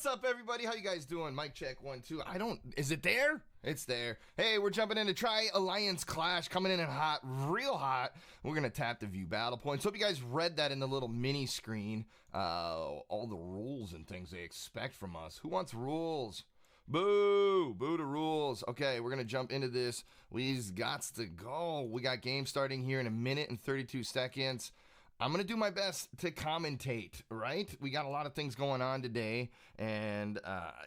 What's up, everybody? How you guys doing? Mic check 1 2. Is it there? It's there. Hey, we're jumping into Tri-Alliance Clash, coming in hot, real hot. We're gonna tap the view battle points. Hope you guys read that in the little mini screen. All the rules and things they expect from us. Who wants rules? Boo! Boo to rules. Okay, we're gonna jump into this. We've got to go. We got game starting here in 1 minute and 32 seconds. I'm going to do my best to commentate, right? We got a lot of things going on today, and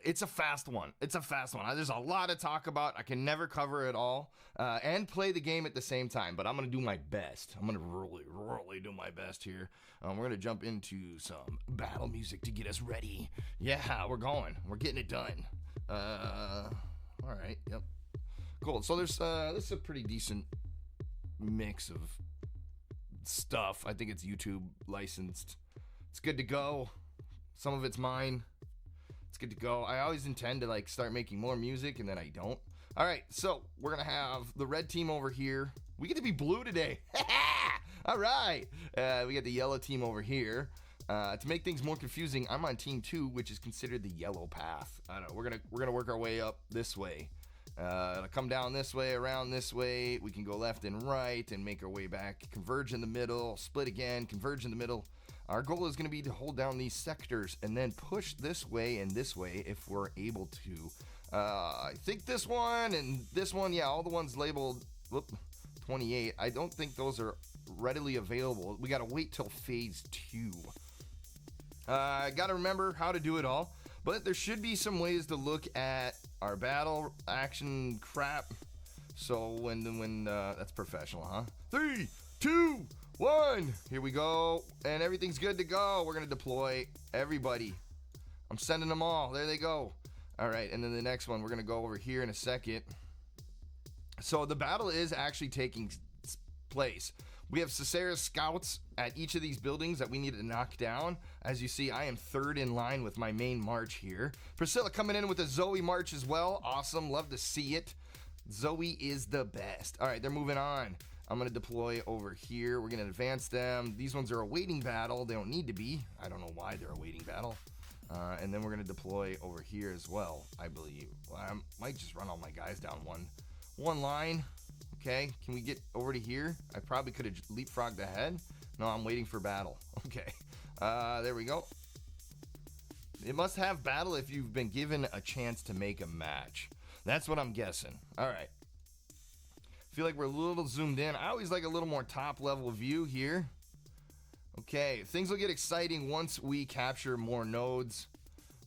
it's a fast one. It's a fast one. There's a lot to talk about. I can never cover it all and play the game at the same time, but I'm going to do my best. I'm going to really do my best here. We're going to jump into some battle music to get us ready. Yeah, we're going. We're getting it done. All right, yep. Cool. So this is a pretty decent mix of stuff. I think it's YouTube licensed. It's good to go. Some of it's mine. It's good to go. I always intend to start making more music, and then I don't. All right, so we're gonna have the red team over here. We get to be blue today. All right. We got the yellow team over here. To make things more confusing, I'm on team 2, which is considered the yellow path. I don't know. We're gonna work our way up this way. It'll come down this way, around this way. We can go left and right and make our way back. Converge in the middle, split again, converge in the middle. Our goal is going to be to hold down these sectors and then push this way and this way if we're able to. I think this one and this one, yeah, all the ones labeled 28. I don't think those are readily available. We got to wait till phase 2. Got to remember how to do it all. But there should be some ways to look at our battle action crap. So when that's professional, huh? 3, 2, 1. Here we go. And everything's good to go. We're going to deploy everybody. I'm sending them all. There they go. All right. And then the next one, we're going to go over here in a second. So the battle is actually taking place. We have Cicera's scouts at each of these buildings that we need to knock down. As you see, I am third in line with my main march here. Priscilla coming in with a Zoe march as well. Awesome. Love to see it. Zoe is the best. All right, they're moving on. I'm going to deploy over here. We're going to advance them. These ones are a waiting battle. They don't need to be. I don't know why they're a waiting battle. And then we're going to deploy over here as well, I believe. Well, I might just run all my guys down one line. Okay, can we get over to here? I probably could have leapfrogged ahead. No, I'm waiting for battle. Okay, there we go. It must have battle if you've been given a chance to make a match. That's what I'm guessing. All right. Feel like we're a little zoomed in. I always like a little more top level view here. Okay, things will get exciting once we capture more nodes.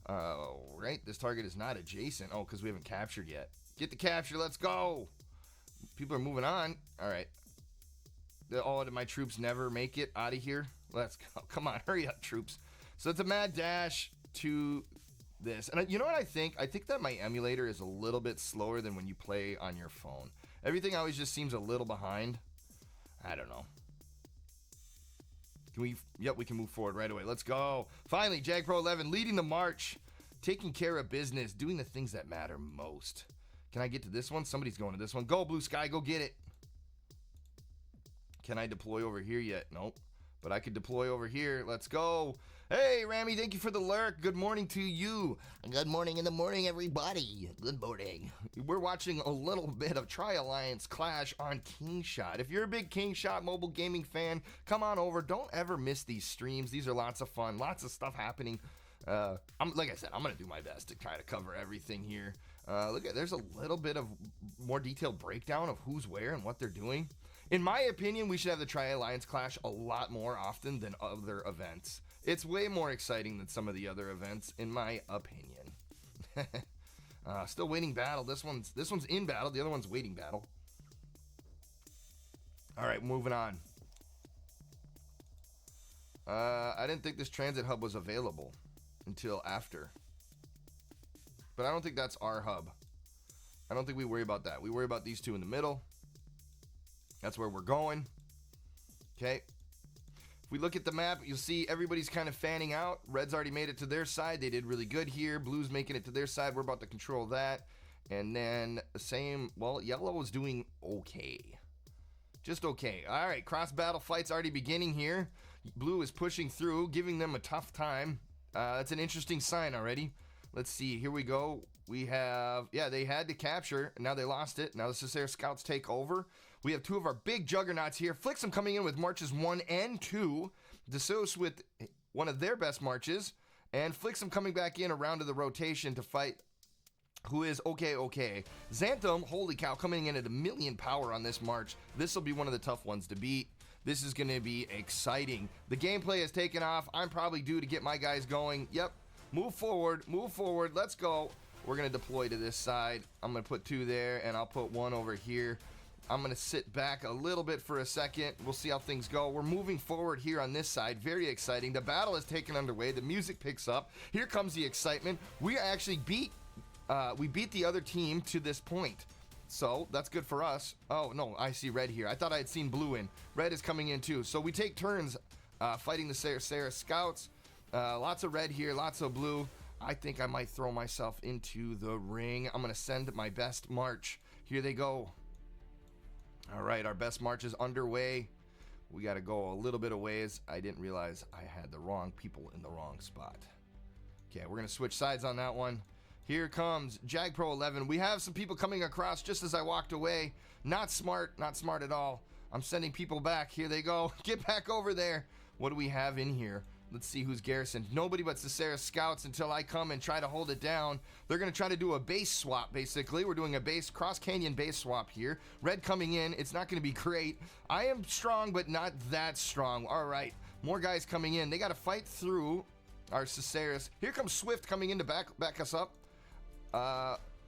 Right, this target is not adjacent. Oh, because we haven't captured yet. Get the capture, let's go. People are moving on. All right. Oh, did my troops never make it out of here? Let's go. Come on, hurry up, troops. So it's a mad dash to this. And you know what I think? I think that my emulator is a little bit slower than when you play on your phone. Everything always just seems a little behind. I don't know. Can we? Yep, we can move forward right away. Let's go. Finally, JAG Pro 11 leading the march, taking care of business, doing the things that matter most. Can I get to this one? Somebody's going to this one. Go, Blue Sky. Go get it. Can I deploy over here yet? Nope. But I could deploy over here. Let's go. Hey, Rami, thank you for the lurk. Good morning to you. Good morning in the morning, everybody. Good morning. We're watching a little bit of Tri-Alliance Clash on Kingshot. If you're a big Kingshot mobile gaming fan, come on over. Don't ever miss these streams. These are lots of fun. Lots of stuff happening. Like I said, I'm going to do my best to try to cover everything here. Look at, there's a little bit of more detailed breakdown of who's where and what they're doing. In my opinion, we should have the Tri-Alliance Clash a lot more often than other events. It's way more exciting than some of the other events, in my opinion. Still waiting battle. This one's in battle. The other one's waiting battle. All right, moving on. I didn't think this transit hub was available until after. But I don't think that's our hub. I don't think we worry about that. We worry about these two in the middle. That's where we're going. Okay. If we look at the map, you'll see everybody's kind of fanning out. Red's already made it to their side. They did really good here. Blue's making it to their side. We're about to control that. And then the same, well, yellow is doing okay. Just okay. All right, cross battle fight's already beginning here. Blue is pushing through, giving them a tough time. That's an interesting sign already. Let's see. Here we go. We have, yeah, they had to capture. Now they lost it. Now the Cesare Scouts take over. We have two of our big juggernauts here. Flixum coming in with marches 1 and 2. DeSos with one of their best marches. And Flixum coming back in around to the rotation to fight who is okay. Xanthem, holy cow, coming in at 1,000,000 power on this march. This will be one of the tough ones to beat. This is going to be exciting. The gameplay has taken off. I'm probably due to get my guys going. Yep, move forward, let's go. We're going to deploy to this side. I'm going to put 2 there, and I'll put 1 over here. I'm going to sit back a little bit for a second. We'll see how things go. We're moving forward here on this side. Very exciting. The battle is taken underway. The music picks up. Here comes the excitement. We actually beat the other team to this point. So that's good for us. Oh, no, I see red here. I thought I had seen blue in. Red is coming in too. So we take turns fighting the Sarah Scouts. Lots of red here, lots of blue. I think I might throw myself into the ring. I'm going to send my best march. Here they go. All right, our best march is underway. We got to go a little bit of ways. I didn't realize I had the wrong people in the wrong spot. Okay, we're going to switch sides on that one. Here comes JAG Pro 11. We have some people coming across just as I walked away. Not smart at all. I'm sending people back. Here they go. Get back over there. What do we have in here? Let's see who's garrisoned. Nobody but Cesare Scouts until I come and try to hold it down. They're going to try to do a base swap, basically. We're doing a cross canyon base swap here. Red coming in. It's not going to be great. I am strong, but not that strong. All right. More guys coming in. They got to fight through our Cesares. Here comes Swift coming in to back us up.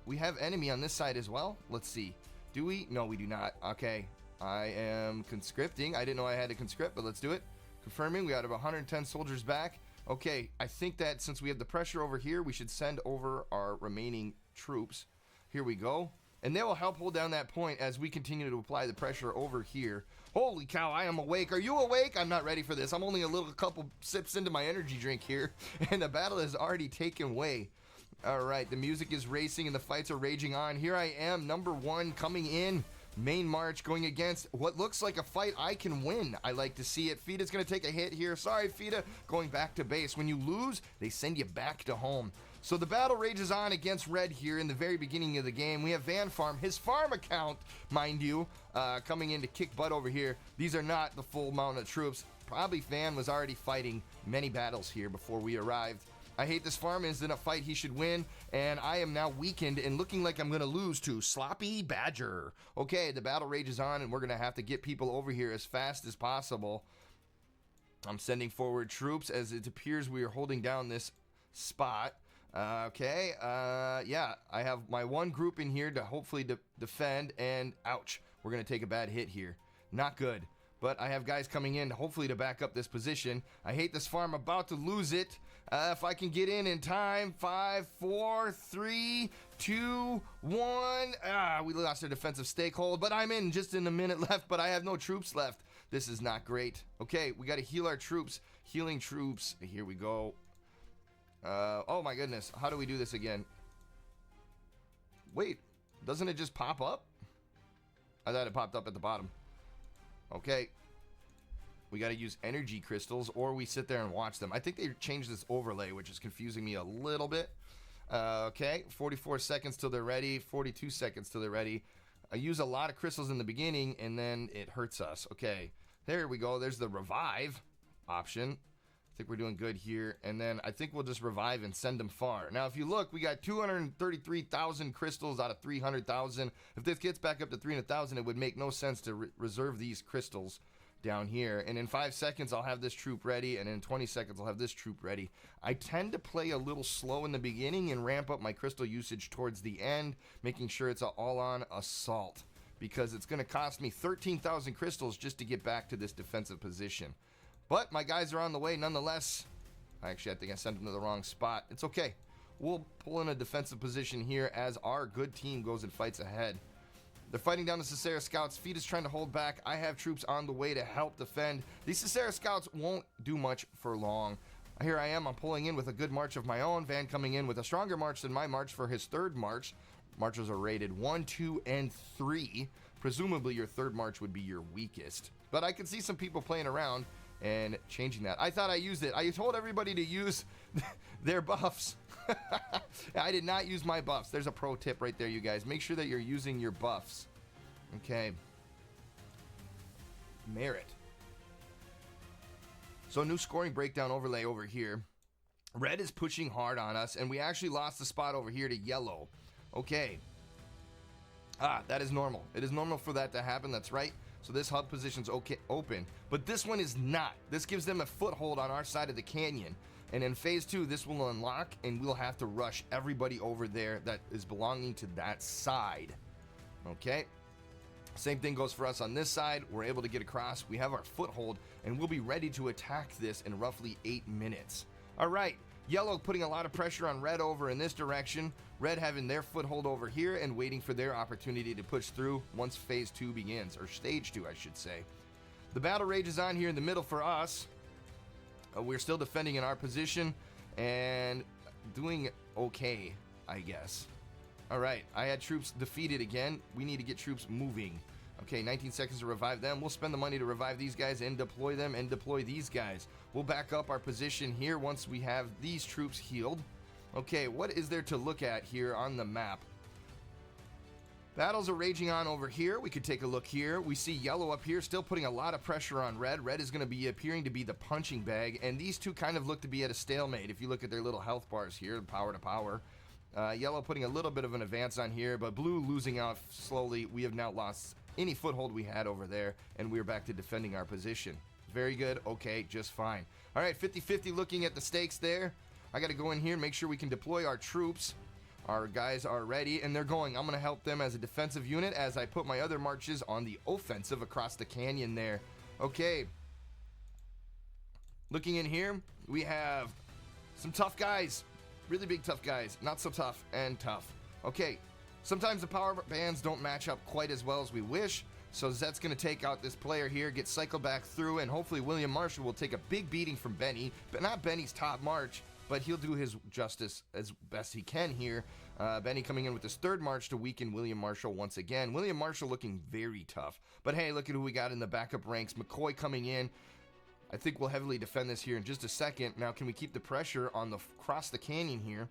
We have enemy on this side as well. Let's see. Do we? No, we do not. Okay. I am conscripting. I didn't know I had to conscript, but let's do it. Confirming, we got about 110 soldiers back. Okay, I think that since we have the pressure over here, we should send over our remaining troops. Here we go. And they will help hold down that point as we continue to apply the pressure over here. Holy cow, I am awake. Are you awake? I'm not ready for this. I'm only a couple sips into my energy drink here, and the battle has already taken way. All right, the music is racing and the fights are raging on. Here I am, number 1, coming in. Main march going against what looks like a fight I can win. I like to see it. Fita's going to take a hit here. Sorry, Fita. Going back to base. When you lose, they send you back to home. So the battle rages on against Red here in the very beginning of the game. We have Van Farm, his farm account, mind you, coming in to kick butt over here. These are not the full amount of troops. Probably Van was already fighting many battles here before we arrived. I hate this farm. Is in a fight he should win, and I am now weakened and looking like I'm going to lose to Sloppy Badger. Okay, the battle rages on, and we're going to have to get people over here as fast as possible. I'm sending forward troops as it appears we are holding down this spot. Yeah, I have my one group in here to hopefully defend, and ouch, we're going to take a bad hit here. Not good. But I have guys coming in, hopefully to back up this position. I hate this farm, about to lose it. If I can get in time. 5, 4, 3, 2, 1. We lost our defensive stakehold, but I'm in just in a minute left, but I have no troops left. This is not great. Okay, we got to heal our troops. Healing troops. Here we go. Oh my goodness. How do we do this again? Wait, doesn't it just pop up? I thought it popped up at the bottom. Okay, we got to use energy crystals, or we sit there and watch them. I think they changed this overlay, which is confusing me a little bit. Okay, 44 seconds till they're ready, 42 seconds till they're ready. I use a lot of crystals in the beginning, and then it hurts us. Okay, there we go. There's the revive option. I think we're doing good here, and then I think we'll just revive and send them far. Now, if you look, we got 233,000 crystals out of 300,000. If this gets back up to 300,000, it would make no sense to reserve these crystals down here. And in 5 seconds, I'll have this troop ready, and in 20 seconds, I'll have this troop ready. I tend to play a little slow in the beginning and ramp up my crystal usage towards the end, making sure it's an all-on assault, because it's going to cost me 13,000 crystals just to get back to this defensive position. But my guys are on the way nonetheless. Actually, I think I sent them to the wrong spot. It's okay. We'll pull in a defensive position here as our good team goes and fights ahead. They're fighting down the Cesare Scouts. Feet is trying to hold back. I have troops on the way to help defend. These Cesare Scouts won't do much for long. Here I am. I'm pulling in with a good march of my own. Van coming in with a stronger march than my march for his third march. Marches are rated 1, 2, and 3. Presumably your third march would be your weakest. But I can see some people playing around. and changing that. I thought I used it. I told everybody to use their buffs. I did not use my buffs. There's a pro tip right there, you guys. Make sure that you're using your buffs. Okay. Merit. So new scoring breakdown overlay over here. Red is pushing hard on us, and we actually lost the spot over here to yellow. Okay. That is normal. It is normal for that to happen. That's right. So this hub position's okay, open, but this one is not. This gives them a foothold on our side of the canyon. And in phase 2, this will unlock, and we'll have to rush everybody over there that is belonging to that side. Okay. Same thing goes for us on this side. We're able to get across. We have our foothold, and we'll be ready to attack this in roughly 8 minutes. All right. Yellow putting a lot of pressure on red over in this direction. Red having their foothold over here and waiting for their opportunity to push through once phase 2 begins, or stage 2, I should say. The battle rage is on here in the middle for us. We're still defending in our position and doing okay, I guess. All right, I had troops defeated again. We need to get troops moving. Okay, 19 seconds to revive them. We'll spend the money to revive these guys and deploy them and deploy these guys. We'll back up our position here once we have these troops healed. Okay, what is there to look at here on the map? Battles are raging on over here. We could take a look here. We see yellow up here still putting a lot of pressure on red. Red is going to be appearing to be the punching bag, and these two kind of look to be at a stalemate if you look at their little health bars here, power to power. Yellow putting a little bit of an advance on here, but blue losing out slowly. We have now lost any foothold we had over there, and we're back to defending our position. Very good. Okay, just fine. All right, 50-50 looking at the stakes there. I got to go in here and make sure we can deploy our troops. Our guys are ready, and they're going. I'm going to help them as a defensive unit as I put my other marches on the offensive across the canyon there. Okay. Looking in here, we have some tough guys. Really big tough guys. Not so tough and tough. Okay. Sometimes the power bands don't match up quite as well as we wish, so Zet's going to take out this player here, get cycled back through, and hopefully William Marshall will take a big beating from Benny, but not Benny's top march, but he'll do his justice as best he can here. Benny coming in with his third march to weaken William Marshall once again. William Marshall looking very tough, but hey, look at who we got in the backup ranks. McCoy coming in. I think we'll heavily defend this here in just a second. Now, can we keep the pressure on the across the canyon here?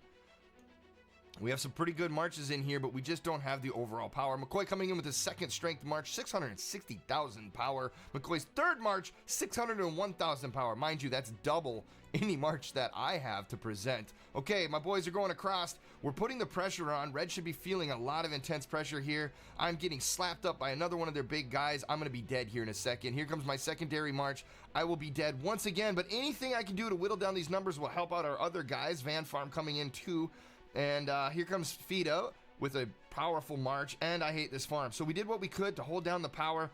We have some pretty good marches in here, but we just don't have the overall power. McCoy coming in with his second strength march, 660,000 power. McCoy's third march, 601,000 power. Mind you, that's double any march that I have to present. Okay, my boys are going across. We're putting the pressure on. Red should be feeling a lot of intense pressure here. I'm getting slapped up by another one of their big guys. I'm going to be dead here in a second. Here comes my secondary march. I will be dead once again, but anything I can do to whittle down these numbers will help out our other guys. Van Farm coming in too. And here comes Fido with a powerful march, and I hate this farm. So we did what we could to hold down the power.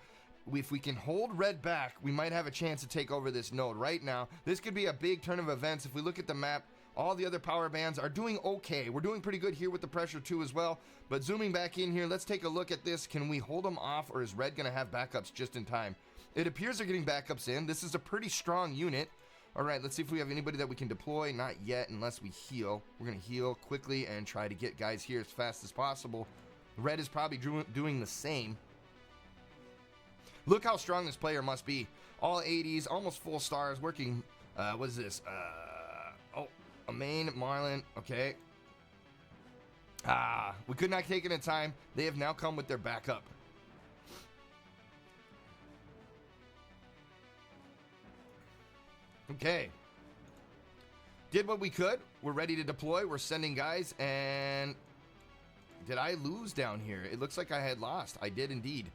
If we can hold red back, we might have a chance to take over this node right now. This could be a big turn of events. If we look at the map, all the other power bands are doing okay. We're doing pretty good here with the pressure too as well. But zooming back in here, let's take a look at this. Can we hold them off, or is red going to have backups just in time? It appears they're getting backups in. This is a pretty strong unit. All right, let's see if we have anybody that we can deploy. Not yet, unless we heal. We're going to heal quickly and try to get guys here as fast as possible. Red is probably doing the same. Look how strong this player must be. All 80s, almost full stars, working, what is this? A main, Marlin, okay. We could not take it in time. They have now come with their backup. Okay. Did what we could. We're ready to deploy. We're sending guys, and did I lose down here? It looks like I had lost. I did indeed.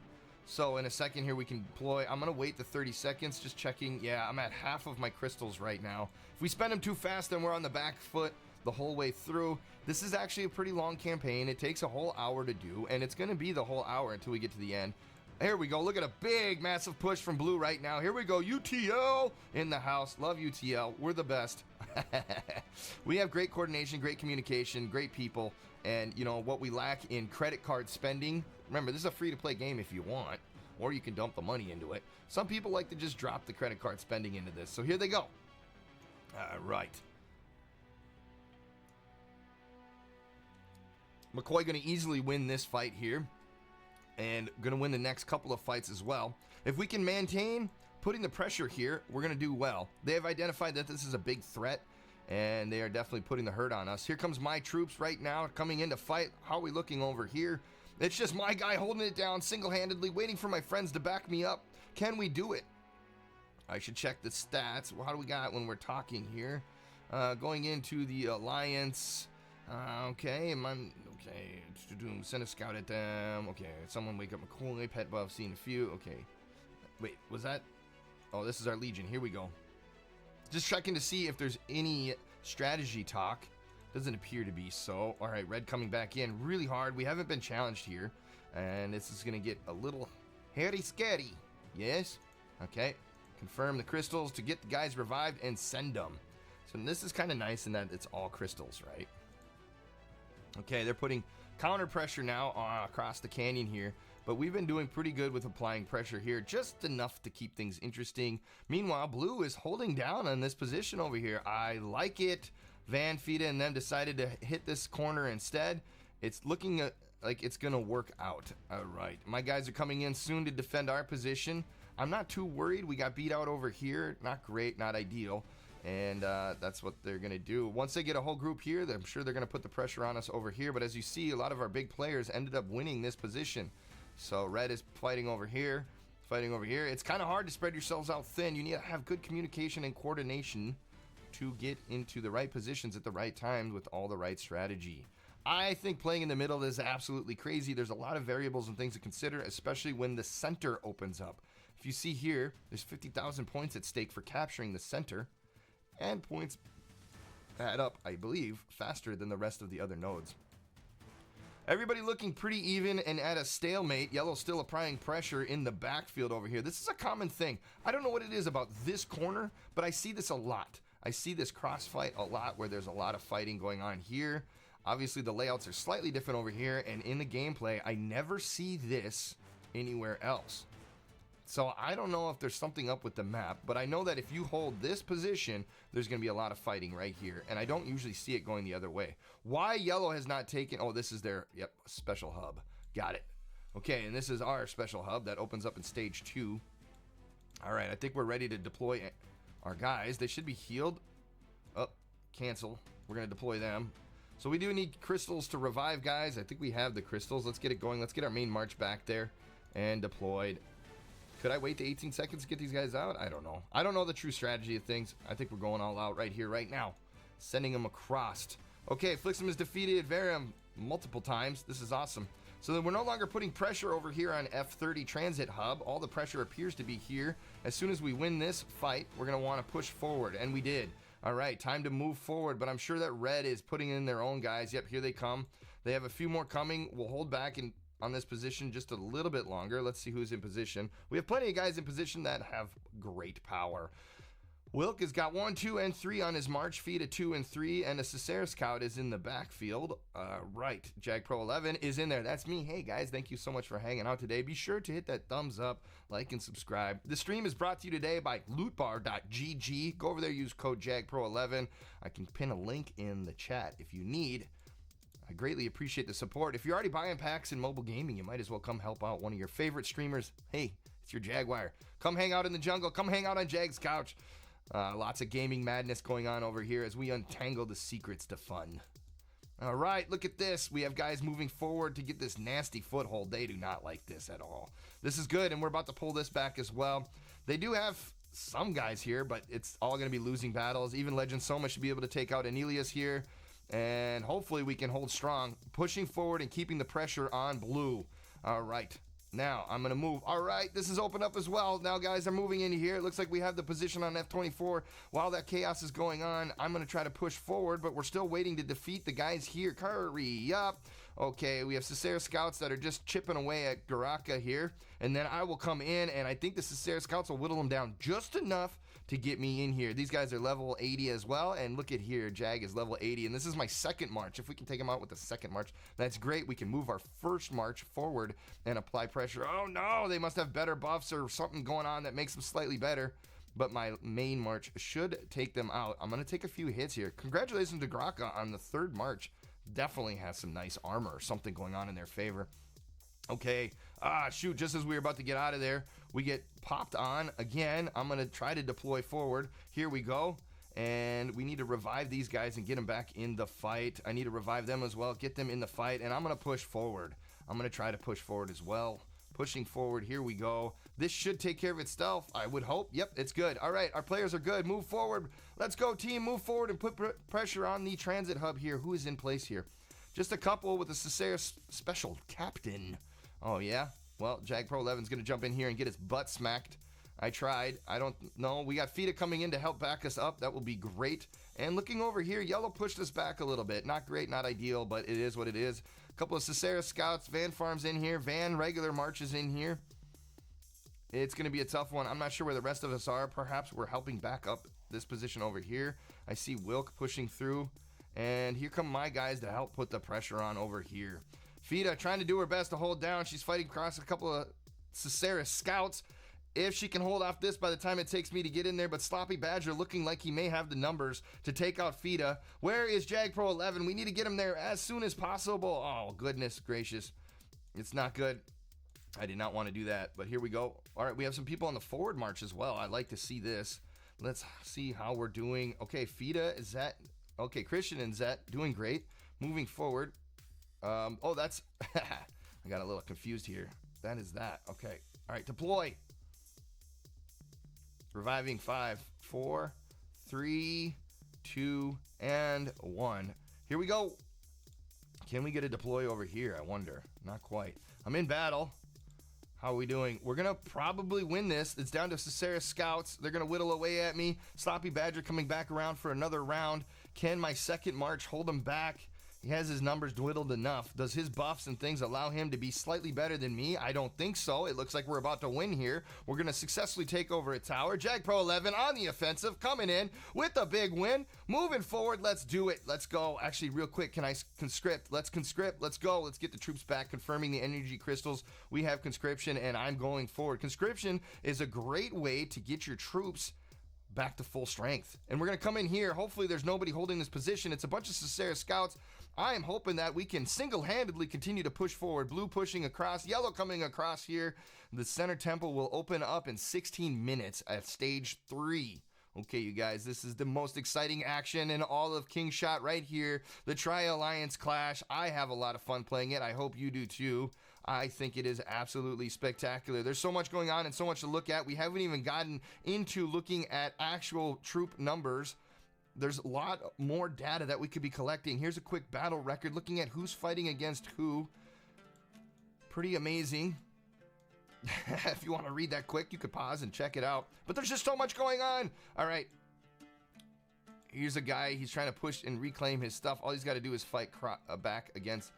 So in a second here we can deploy. I'm going to wait the 30 seconds, just checking. Yeah, I'm at half of my crystals right now. If we spend them too fast, then we're on the back foot the whole way through. This is actually a pretty long campaign. It takes a whole hour to do, and it's going to be the whole hour until we get to the end. Here we go. Look at a big, massive push from blue right now. Here we go. UTL in the house. Love UTL. We're the best. We have great coordination, great communication, great people. And, you know, what we lack in credit card spending. Remember, this is a free-to-play game if you want. Or you can dump the money into it. Some people like to just drop the credit card spending into this. So here they go. All right. McCoy going to easily win this fight here. And going to win the next couple of fights as well. If we can maintain putting the pressure here, we're going to do well. They have identified that this is a big threat, and they are definitely putting the hurt on us. Here comes my troops right now coming in to fight. How are we looking over here? It's just my guy holding it down single-handedly, waiting for my friends to back me up. Can we do it? I should check the stats. How do we got when we're talking here? Going into the alliance. Okay, send a scout at them. Okay, someone wake up McCoy, pet buff, seen a few. Okay, wait, was that? Oh, this is our Legion. Here we go. Just checking to see if there's any strategy talk. Doesn't appear to be so. All right, red coming back in really hard. We haven't been challenged here, and this is going to get a little hairy scary. Yes? Okay. Confirm the crystals to get the guys revived and send them. So this is kind of nice in that it's all crystals, right? Okay, they're putting counter pressure now across the canyon here. But we've been doing pretty good with applying pressure here, just enough to keep things interesting. Meanwhile, blue is holding down on this position over here. I like it. Van Fita and them decided to hit this corner instead. It's looking like it's going to work out. All right. My guys are coming in soon to defend our position. I'm not too worried. We got beat out over here. Not great, not ideal. And that's what they're going to do. Once they get a whole group here, I'm sure they're going to put the pressure on us over here. But as you see, a lot of our big players ended up winning this position. So red is fighting over here, It's kind of hard to spread yourselves out thin. You need to have good communication and coordination to get into the right positions at the right time with all the right strategy. I think playing in the middle is absolutely crazy. There's a lot of variables and things to consider, especially when the center opens up. If you see here, there's 50,000 points at stake for capturing the center, and points add up, I believe, faster than the rest of the other nodes. Everybody looking pretty even and at a stalemate. Yellow still applying pressure in the backfield over here. This is a common thing. I don't know what it is about this corner, but I see this a lot. I see this crossfight a lot where there's a lot of fighting going on here. Obviously, the layouts are slightly different over here, and in the gameplay, I never see this anywhere else. So I don't know if there's something up with the map, but I know that if you hold this position, there's going to be a lot of fighting right here, and I don't usually see it going the other way. Why yellow has not taken... Oh, this is their special hub. Got it. Okay, and this is our special hub that opens up in stage 2. All right, I think we're ready to deploy our guys. They should be healed. Oh, cancel. We're going to deploy them. So we do need crystals to revive guys. I think we have the crystals. Let's get it going. Let's get our main march back there and deployed. Could I wait to 18 seconds to get these guys out? I don't know. I don't know the true strategy of things. I think we're going all out right here, right now. Sending them across. Okay, Flixum has defeated Varium multiple times. This is awesome. So then we're no longer putting pressure over here on F30 Transit Hub. All the pressure appears to be here. As soon as we win this fight, we're going to want to push forward, and we did. All right, time to move forward, but I'm sure that red is putting in their own guys. Yep, here they come. They have a few more coming. We'll hold back on this position just a little bit longer. Let's see who's in position. We have plenty of guys in position that have great power. Wilk has got 1, 2, and 3 on his march feed, a 2 and 3, and a Cesare Scout is in the backfield. Right, Jag Pro 11 is in there. That's me. Hey guys, thank you so much for hanging out today. Be sure to hit that thumbs up, like, and subscribe. The stream is brought to you today by lootbar.gg. Go over there, use code JAGPRO11. I can pin a link in the chat if you need. I greatly appreciate the support. If you're already buying packs in mobile gaming, you might as well come help out one of your favorite streamers. Hey, it's your Jaguar. Come hang out in the jungle. Come hang out on Jag's couch. Lots of gaming madness going on over here as we untangle the secrets to fun. All right, look at this. We have guys moving forward to get this nasty foothold. They do not like this at all. This is good, and we're about to pull this back as well. They do have some guys here, but it's all going to be losing battles. Even Legend Soma should be able to take out Anelius here. And hopefully we can hold strong, pushing forward and keeping the pressure on blue. All right. Now, I'm going to move. All right, this is opened up as well. Now, guys are moving into here. It looks like we have the position on F24. While that chaos is going on, I'm going to try to push forward, but we're still waiting to defeat the guys here. Hurry up. Okay, we have Cesare Scouts that are just chipping away at Garaka here. And then I will come in, and I think the Cesare Scouts will whittle them down just enough to get me in here. These guys are level 80 as well, and look at here, Jag is level 80, and this is my second march. If we can take him out with the second march, that's great. We can move our first march forward and apply pressure. Oh no, they must have better buffs or something going on that makes them slightly better, but my main march should take them out. I'm going to take a few hits here. Congratulations to Graka on the third march. Definitely has some nice armor or something going on in their favor. Okay. Shoot, just as we were about to get out of there, we get popped on again. I'm going to try to deploy forward. Here we go. And we need to revive these guys and get them back in the fight. I need to revive them as well, get them in the fight, and I'm going to push forward. I'm going to try to push forward as well. Pushing forward, here we go. This should take care of itself, I would hope. Yep, it's good. All right, our players are good. Move forward. Let's go, team. Move forward and put pressure on the transit hub here. Who is in place here? Just a couple with a Cesare special captain. Oh, yeah? Well, Jag Pro 11's going to jump in here and get his butt smacked. I tried. I don't know. We got Fita coming in to help back us up. That will be great. And looking over here, Yellow pushed us back a little bit. Not great, not ideal, but it is what it is. A couple of Cesare scouts. Van Farms in here. Van regular marches in here. It's going to be a tough one. I'm not sure where the rest of us are. Perhaps we're helping back up this position over here. I see Wilk pushing through. And here come my guys to help put the pressure on over here. Fita trying to do her best to hold down. She's fighting across a couple of Cesare scouts. If she can hold off this by the time it takes me to get in there, but Sloppy Badger looking like he may have the numbers to take out Fita. Where is Jag Pro 11? We need to get him there as soon as possible. Oh, goodness gracious. It's not good. I did not want to do that, but here we go. All right, we have some people on the forward march as well. I'd like to see this. Let's see how we're doing. Okay, Fita, is that... Okay, Christian and Zet doing great. Moving forward. Oh, that's... I got a little confused here. That is that. Okay. All right, deploy. Reviving 5, 4, 3, 2, and 1. Here we go. Can we get a deploy over here? I wonder. Not quite. I'm in battle. How are we doing? We're going to probably win this. It's down to Cesare scouts. They're going to whittle away at me. Sloppy Badger coming back around for another round. Can my second march hold him back? He has his numbers dwindled enough. Does his buffs and things allow him to be slightly better than me? I don't think so. It looks like we're about to win here. We're going to successfully take over a tower. Jag Pro 11 on the offensive, coming in with a big win. Moving forward, let's do it. Let's go. Actually, real quick, can I conscript? Let's conscript. Let's go. Let's get the troops back, confirming the energy crystals. We have conscription, and I'm going forward. Conscription is a great way to get your troops back to full strength. And we're going to come in here. Hopefully there's nobody holding this position. It's a bunch of Cesare scouts. I am hoping that we can single-handedly continue to push forward. Blue pushing across, yellow coming across here. The center temple will open up in 16 minutes at stage 3. Okay, you guys, this is the most exciting action in all of Kingshot right here. The Tri-Alliance Clash. I have a lot of fun playing it. I hope you do too. I think it is absolutely spectacular. There's so much going on and so much to look at. We haven't even gotten into looking at actual troop numbers. There's a lot more data that we could be collecting. Here's a quick battle record looking at who's fighting against who. Pretty amazing. If you want to read that quick, you could pause and check it out. But there's just so much going on. All right. Here's a guy. He's trying to push and reclaim his stuff. All he's got to do is fight back against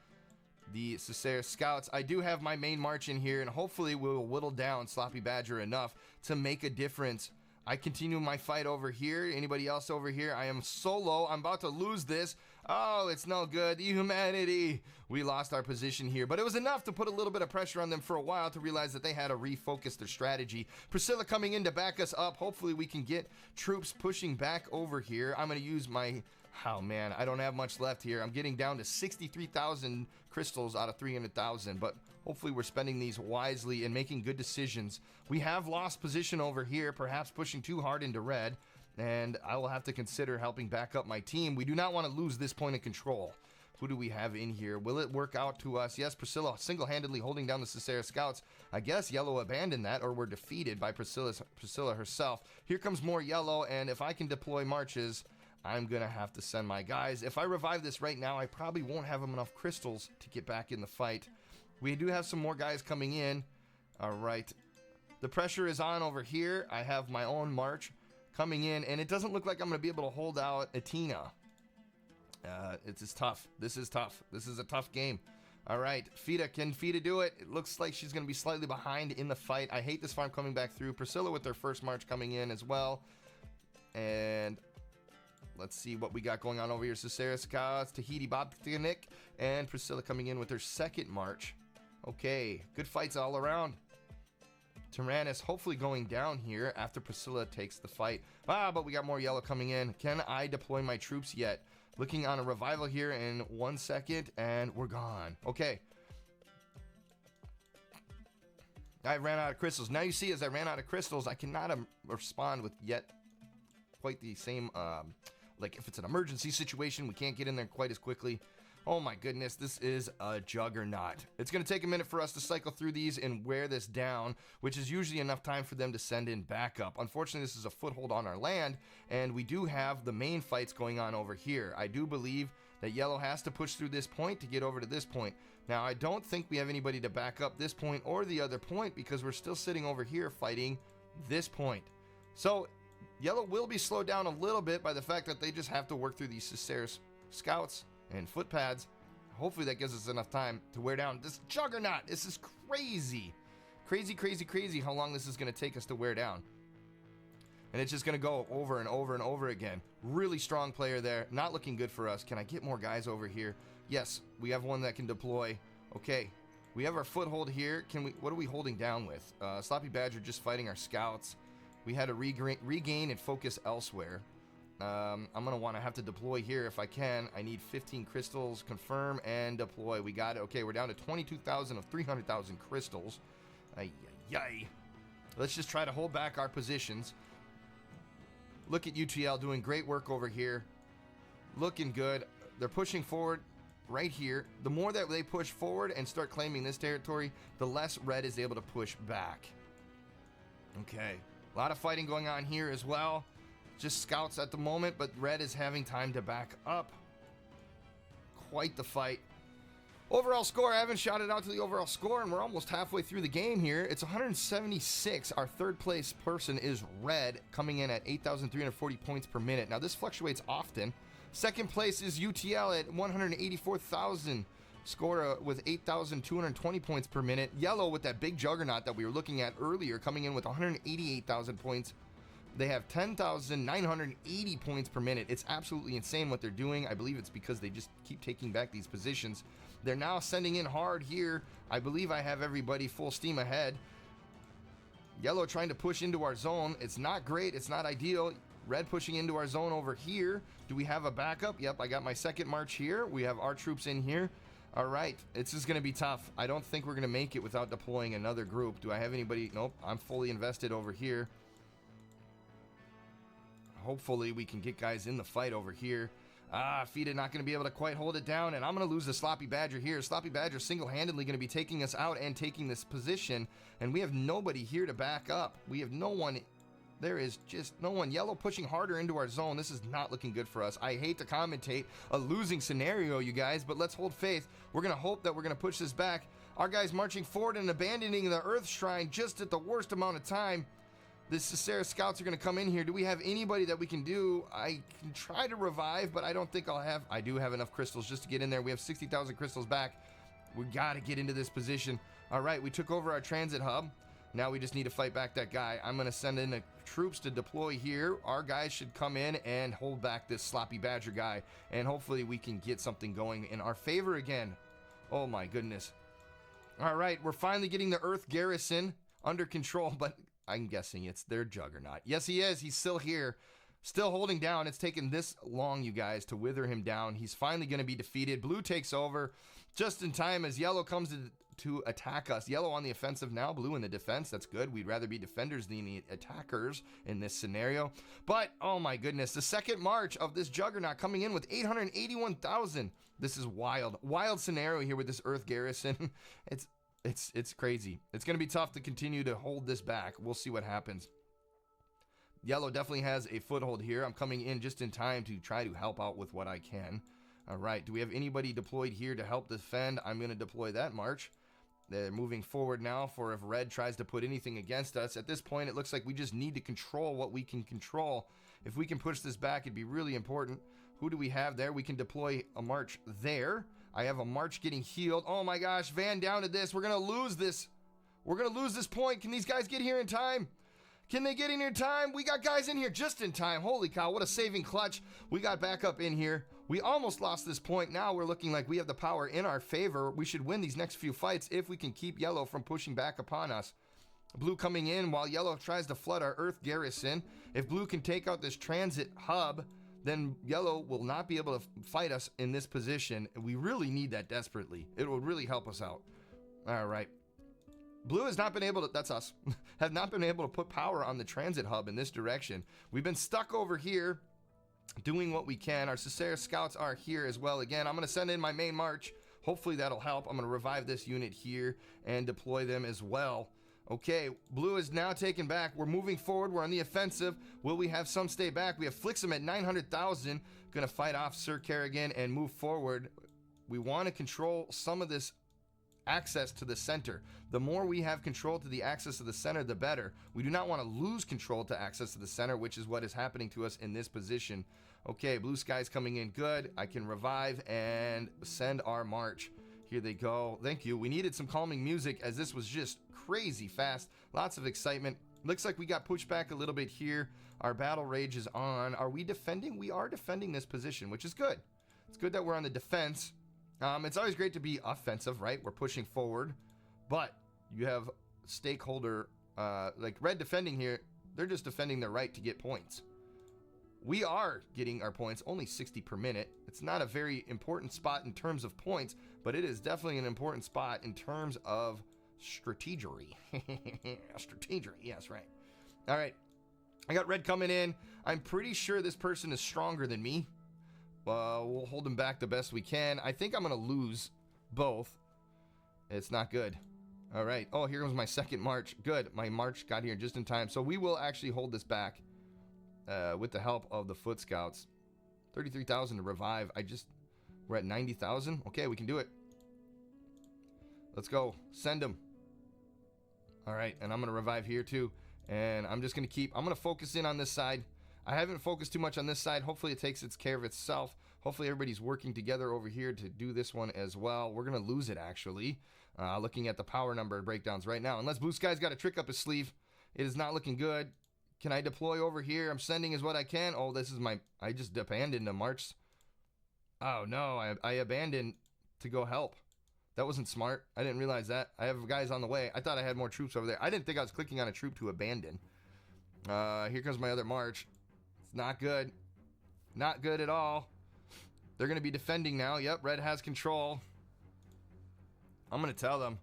the Cesare scouts. I do have my main march in here, and hopefully we'll whittle down Sloppy Badger enough to make a difference. I continue my fight over here. Anybody else over here? I am solo. I'm about to lose this. Oh, it's no good. Humanity. We lost our position here, but it was enough to put a little bit of pressure on them for a while to realize that they had to refocus their strategy. Priscilla coming in to back us up. Hopefully we can get troops pushing back over here. I'm going to use my... Oh, man, I don't have much left here. I'm getting down to 63,000 crystals out of 300,000, but hopefully we're spending these wisely and making good decisions. We have lost position over here, perhaps pushing too hard into red, and I will have to consider helping back up my team. We do not want to lose this point of control. Who do we have in here? Will it work out to us? Yes, Priscilla single-handedly holding down the Cesare scouts. I guess Yellow abandoned that, or we're defeated by Priscilla herself. Here comes more Yellow, and if I can deploy marches, I'm going to have to send my guys. If I revive this right now, I probably won't have enough crystals to get back in the fight. We do have some more guys coming in. All right. The pressure is on over here. I have my own march coming in, and it doesn't look like I'm going to be able to hold out Atina. It's tough. This is tough. This is a tough game. All right. Fita, can Fita do it? It looks like she's going to be slightly behind in the fight. I hate this farm coming back through. Priscilla with their first march coming in as well. And... let's see what we got going on over here. Cesare Scouts, Tahiti Bobkanik, and Priscilla coming in with her second march. Okay, good fights all around. Tyrannus hopefully going down here after Priscilla takes the fight. But we got more Yellow coming in. Can I deploy my troops yet? Looking on a revival here in 1 second, and we're gone. Okay. I ran out of crystals. Now you see, as I ran out of crystals, I cannot respond with yet quite the same, like if it's an emergency situation, we can't get in there quite as quickly. Oh my goodness, this is a juggernaut. It's going to take a minute for us to cycle through these and wear this down, which is usually enough time for them to send in backup. Unfortunately, this is a foothold on our land, and we do have the main fights going on over here. I do believe that yellow has to push through this point to get over to this point. Now, I don't think we have anybody to back up this point or the other point because we're still sitting over here fighting this point. So, yellow will be slowed down a little bit by the fact that they just have to work through these Ciceres scouts and footpads. Hopefully that gives us enough time to wear down this juggernaut. This is crazy. Crazy how long this is going to take us to wear down. And it's just going to go over and over and over again. Really strong player there. Not looking good for us. Can I get more guys over here? Yes, we have one that can deploy. Okay, we have our foothold here. What are we holding down with? Sloppy Badger just fighting our scouts. We had to regain and focus elsewhere. I'm going to have to deploy here if I can. I need 15 crystals, confirm, and deploy. We got it. Okay, we're down to 22,000 of 300,000 crystals. Ay. Let's just try to hold back our positions. Look at UTL doing great work over here. Looking good. They're pushing forward right here. The more that they push forward and start claiming this territory, the less red is able to push back. Okay, a lot of fighting going on here as well. Just scouts at the moment, but red is having time to back up. Quite the fight. Overall score, I haven't shouted out to the overall score, and we're almost halfway through the game here. It's 176. Our third place person is red, coming in at 8,340 points per minute. Now, this fluctuates often. Second place is UTL at 184,000. Score with 8,220 points per minute. Yellow with that big juggernaut that we were looking at earlier, coming in with 188,000 points. They have 10,980 points per minute. It's absolutely insane what they're doing. I believe it's because they just keep taking back these positions. They're now sending in hard here. I believe I have everybody full steam ahead. Yellow trying to push into our zone. It's not great. It's not ideal. Red pushing into our zone over here. Do we have a backup? Yep, I got my second march here. We have our troops in here. All right, this is going to be tough. I don't think we're going to make it without deploying another group. Do I have anybody? Nope, I'm fully invested over here. Hopefully we can get guys in the fight over here. Fida not going to be able to quite hold it down, and I'm going to lose the Sloppy Badger here. Sloppy Badger single-handedly going to be taking us out and taking this position, and we have nobody here to back up. We have no one. There is just no one. Yellow pushing harder into our zone. This is not looking good for us. I hate to commentate a losing scenario, you guys, but let's hold faith. We're going to hope that we're going to push this back. Our guys marching forward and abandoning the Earth Shrine just at the worst amount of time. The Ciceres scouts are going to come in here. Do we have anybody that we can do? I can try to revive, but I don't think I'll have. I do have enough crystals just to get in there. We have 60,000 crystals back. We got to get into this position. All right, we took over our transit hub. Now we just need to fight back that guy. I'm going to send in the troops to deploy here. Our guys should come in and hold back this Sloppy Badger guy, and hopefully we can get something going in our favor again. Oh my goodness. All right, we're finally getting the Earth Garrison under control, but I'm guessing it's their juggernaut. Yes, he is. He's still here. Still holding down. It's taken this long, you guys, to wither him down. He's finally going to be defeated. Blue takes over just in time as yellow comes to attack us. Yellow on the offensive now. Blue in the defense. That's good. We'd rather be defenders than the attackers in this scenario. But, oh my goodness, the second march of this juggernaut coming in with 881,000. This is wild. Wild scenario here with this Earth Garrison. It's crazy. It's going to be tough to continue to hold this back. We'll see what happens. Yellow definitely has a foothold here. I'm coming in just in time to try to help out with what I can. All right. Do we have anybody deployed here to help defend? I'm going to deploy that march. They're moving forward now for if red tries to put anything against us. At this point, it looks like we just need to control what we can control. If we can push this back, it'd be really important. Who do we have there? We can deploy a march there. I have a march getting healed. Oh my gosh, Van down to this. We're going to lose this. We're going to lose this point. Can these guys get here in time? Can they get in here in time? We got guys in here just in time. Holy cow, what a saving clutch. We got back up in here. We almost lost this point. Now we're looking like we have the power in our favor. We should win these next few fights if we can keep yellow from pushing back upon us. Blue coming in while yellow tries to flood our Earth Garrison. If blue can take out this transit hub, then yellow will not be able to fight us in this position. We really need that desperately. It will really help us out. All right. Blue has not been able to, that's us, have not been able to put power on the transit hub in this direction. We've been stuck over here doing what we can. Our Cicera scouts are here as well. Again, I'm going to send in my main march. Hopefully that'll help. I'm going to revive this unit here and deploy them as well. Okay, Blue is now taken back. We're moving forward. We're on the offensive. Will we have some stay back? We have Flixum at 900,000. Going to fight off Sir Kerrigan and move forward. We want to control some of this access to the center. The more we have control to the access to the center, the better. We do not want to lose control to access to the center, which is what is happening to us in this position. Okay, Blue Sky's coming in good. I can revive and send our march. Here they go. Thank you. We needed some calming music as this was just crazy fast. Lots of excitement. Looks like we got pushed back a little bit here. Our battle rage is on. Are we defending? We are defending this position, which is good. It's good that we're on the defense. It's always great to be offensive, right? We're pushing forward. But you have stakeholder, like red defending here. They're just defending their right to get points. We are getting our points, only 60 per minute. It's not a very important spot in terms of points, but it is definitely an important spot in terms of strategery. Strategery, yes, right. All right, I got red coming in. I'm pretty sure this person is stronger than me. We'll hold him back the best we can. I think I'm going to lose both. It's not good. All right. Oh, here comes my second march. Good. My march got here just in time. So we will actually hold this back with the help of the foot scouts. 33,000 to revive. We're at 90,000. Okay, we can do it. Let's go. Send them. All right. And I'm going to revive here too. And I'm just going to focus in on this side. I haven't focused too much on this side. Hopefully it takes its care of itself. Hopefully everybody's working together over here to do this one as well. We're going to lose it, actually. Looking at the power number breakdowns right now. Unless Blue Sky's got a trick up his sleeve. It is not looking good. Can I deploy over here? I'm sending as what I can. Oh, I just abandoned a march. Oh, no. I abandoned to go help. That wasn't smart. I didn't realize that. I have guys on the way. I thought I had more troops over there. I didn't think I was clicking on a troop to abandon. Here comes my other march. Not good. Not good at all. They're going to be defending now. Yep, red has control. I'm going to tell them,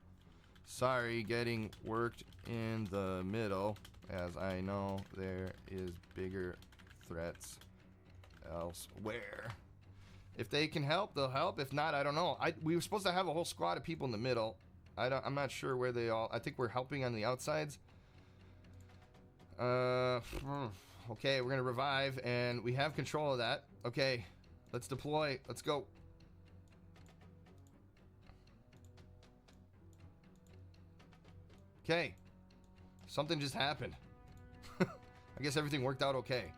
sorry, getting worked in the middle, as I know there is bigger threats elsewhere. If they can help, they'll help. If not, I don't know. We were supposed to have a whole squad of people in the middle. I'm not sure where they all... I think we're helping on the outsides. Okay, we're going to revive, and we have control of that. Okay, let's deploy. Let's go. Okay. Something just happened. I guess everything worked out okay.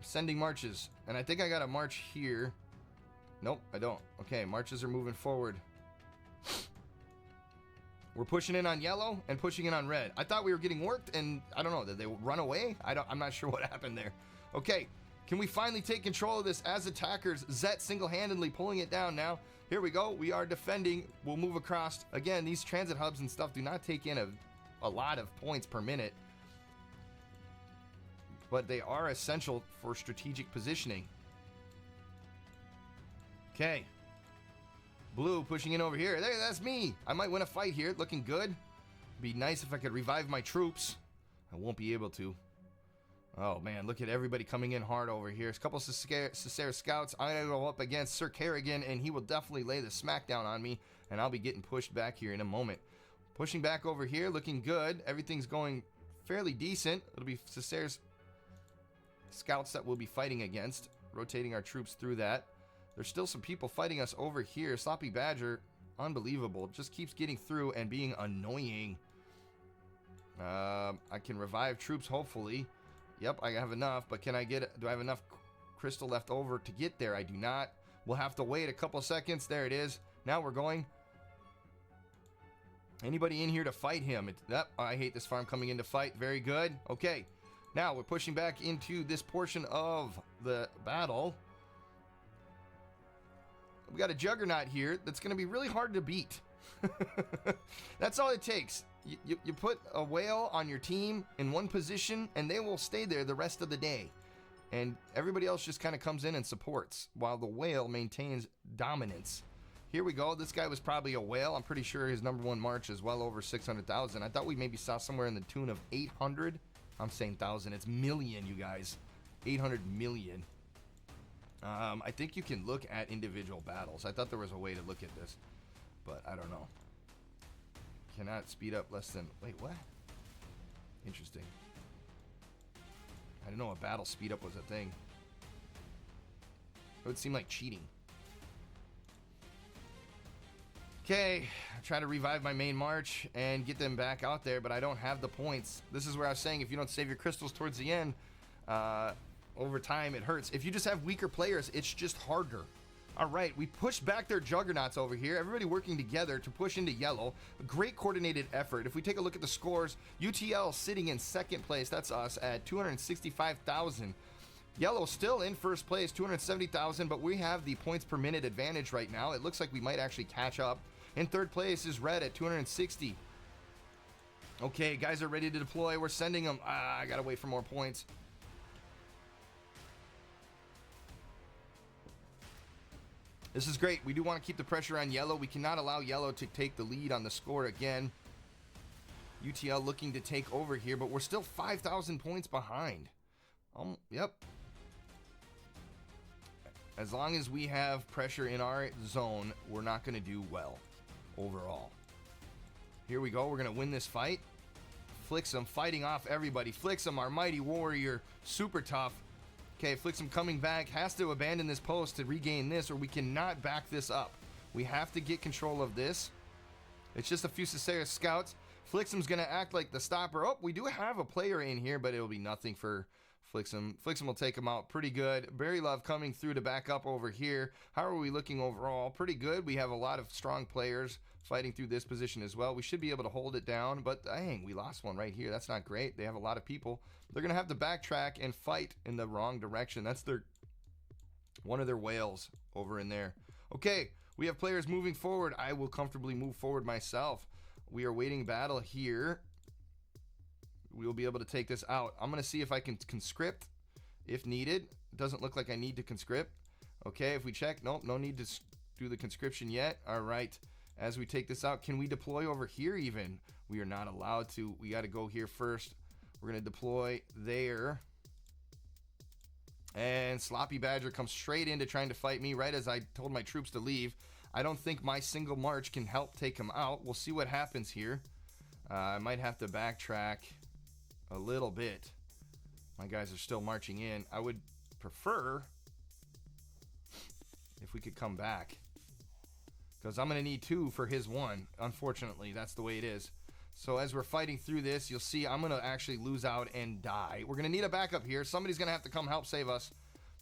Sending marches, and I think I got a march here. Nope, I don't. Okay, marches are moving forward. We're pushing in on yellow and pushing in on red. I thought we were getting worked, and I don't know, did they run away? I'm not sure what happened there. Okay, can we finally take control of this as attackers? Zet single-handedly pulling it down now. Here we go. We are defending. We'll move across. Again, these transit hubs and stuff do not take in a lot of points per minute, but they are essential for strategic positioning. Okay. Blue pushing in over here. There, that's me. I might win a fight here. Looking good. Be nice if I could revive my troops. I won't be able to. Oh, man. Look at everybody coming in hard over here. There's a couple of Cicera scouts. I'm going to go up against Sir Kerrigan, and he will definitely lay the smackdown on me, and I'll be getting pushed back here in a moment. Pushing back over here. Looking good. Everything's going fairly decent. It'll be Cicera's scouts that we'll be fighting against. Rotating our troops through that. There's still some people fighting us over here. Sloppy Badger, unbelievable. Just keeps getting through and being annoying. I can revive troops, hopefully. Yep, I have enough, but do I have enough crystal left over to get there? I do not. We'll have to wait a couple seconds. There it is. Now we're going. Anybody in here to fight him? I hate this farm coming in to fight. Very good. Okay. Now we're pushing back into this portion of the battle. We got a juggernaut here that's going to be really hard to beat. That's all it takes. You put a whale on your team in one position, and they will stay there the rest of the day. And everybody else just kind of comes in and supports, while the whale maintains dominance. Here we go. This guy was probably a whale. I'm pretty sure his number one march is well over 600,000. I thought we maybe saw somewhere in the tune of 800. I'm saying thousand. It's million, you guys. 800 million. I think you can look at individual battles. I thought there was a way to look at this, but I don't know. Cannot speed up less than... Wait, what? Interesting. I didn't know a battle speed up was a thing. It would seem like cheating. Okay, try to revive my main march and get them back out there, but I don't have the points. This is where I was saying if you don't save your crystals towards the end, over time it hurts. If you just have weaker players, it's just harder. All right, we pushed back their juggernauts over here. Everybody working together to push into yellow. A great coordinated effort. If we take a look at the scores, UTL sitting in second place. That's us at 265,000. Yellow still in first place, 270,000, but we have the points per minute advantage right now. It looks like we might actually catch up. In third place is red at 260. Okay, guys are ready to deploy. We're sending them. I gotta wait for more points. This is great. We do want to keep the pressure on yellow. We cannot allow yellow to take the lead on the score again. UTL looking to take over here, but we're still 5,000 points behind. Yep. As long as we have pressure in our zone, we're not going to do well overall. Here we go. We're going to win this fight. Flixum fighting off everybody. Flixum, our mighty warrior, super tough. Okay, Flixum coming back, has to abandon this post to regain this, or we cannot back this up. We have to get control of this. It's just a few Caceres scouts. Flixum's going to act like the stopper. Oh, we do have a player in here, but it'll be nothing for Flixum. Flixum will take him out pretty good. Berry Love coming through to back up over here. How are we looking overall? Pretty good. We have a lot of strong players fighting through this position as well. We should be able to hold it down, but dang, we lost one right here. That's not great. They have a lot of people. They're going to have to backtrack and fight in the wrong direction. That's one of their whales over in there. Okay, we have players moving forward. I will comfortably move forward myself. We are waiting battle here. We will be able to take this out. I'm going to see if I can conscript if needed. It doesn't look like I need to conscript. Okay, if we check, nope, no need to do the conscription yet. All right, as we take this out, can we deploy over here even? We are not allowed to. We got to go here first. We're going to deploy there. And Sloppy Badger comes straight into trying to fight me right as I told my troops to leave. I don't think my single march can help take him out. We'll see what happens here. I might have to backtrack a little bit. My guys are still marching in. I would prefer if we could come back, because I'm going to need 2 for his 1. Unfortunately, that's the way it is. So as we're fighting through this, you'll see I'm going to actually lose out and die. We're going to need a backup here. Somebody's going to have to come help save us.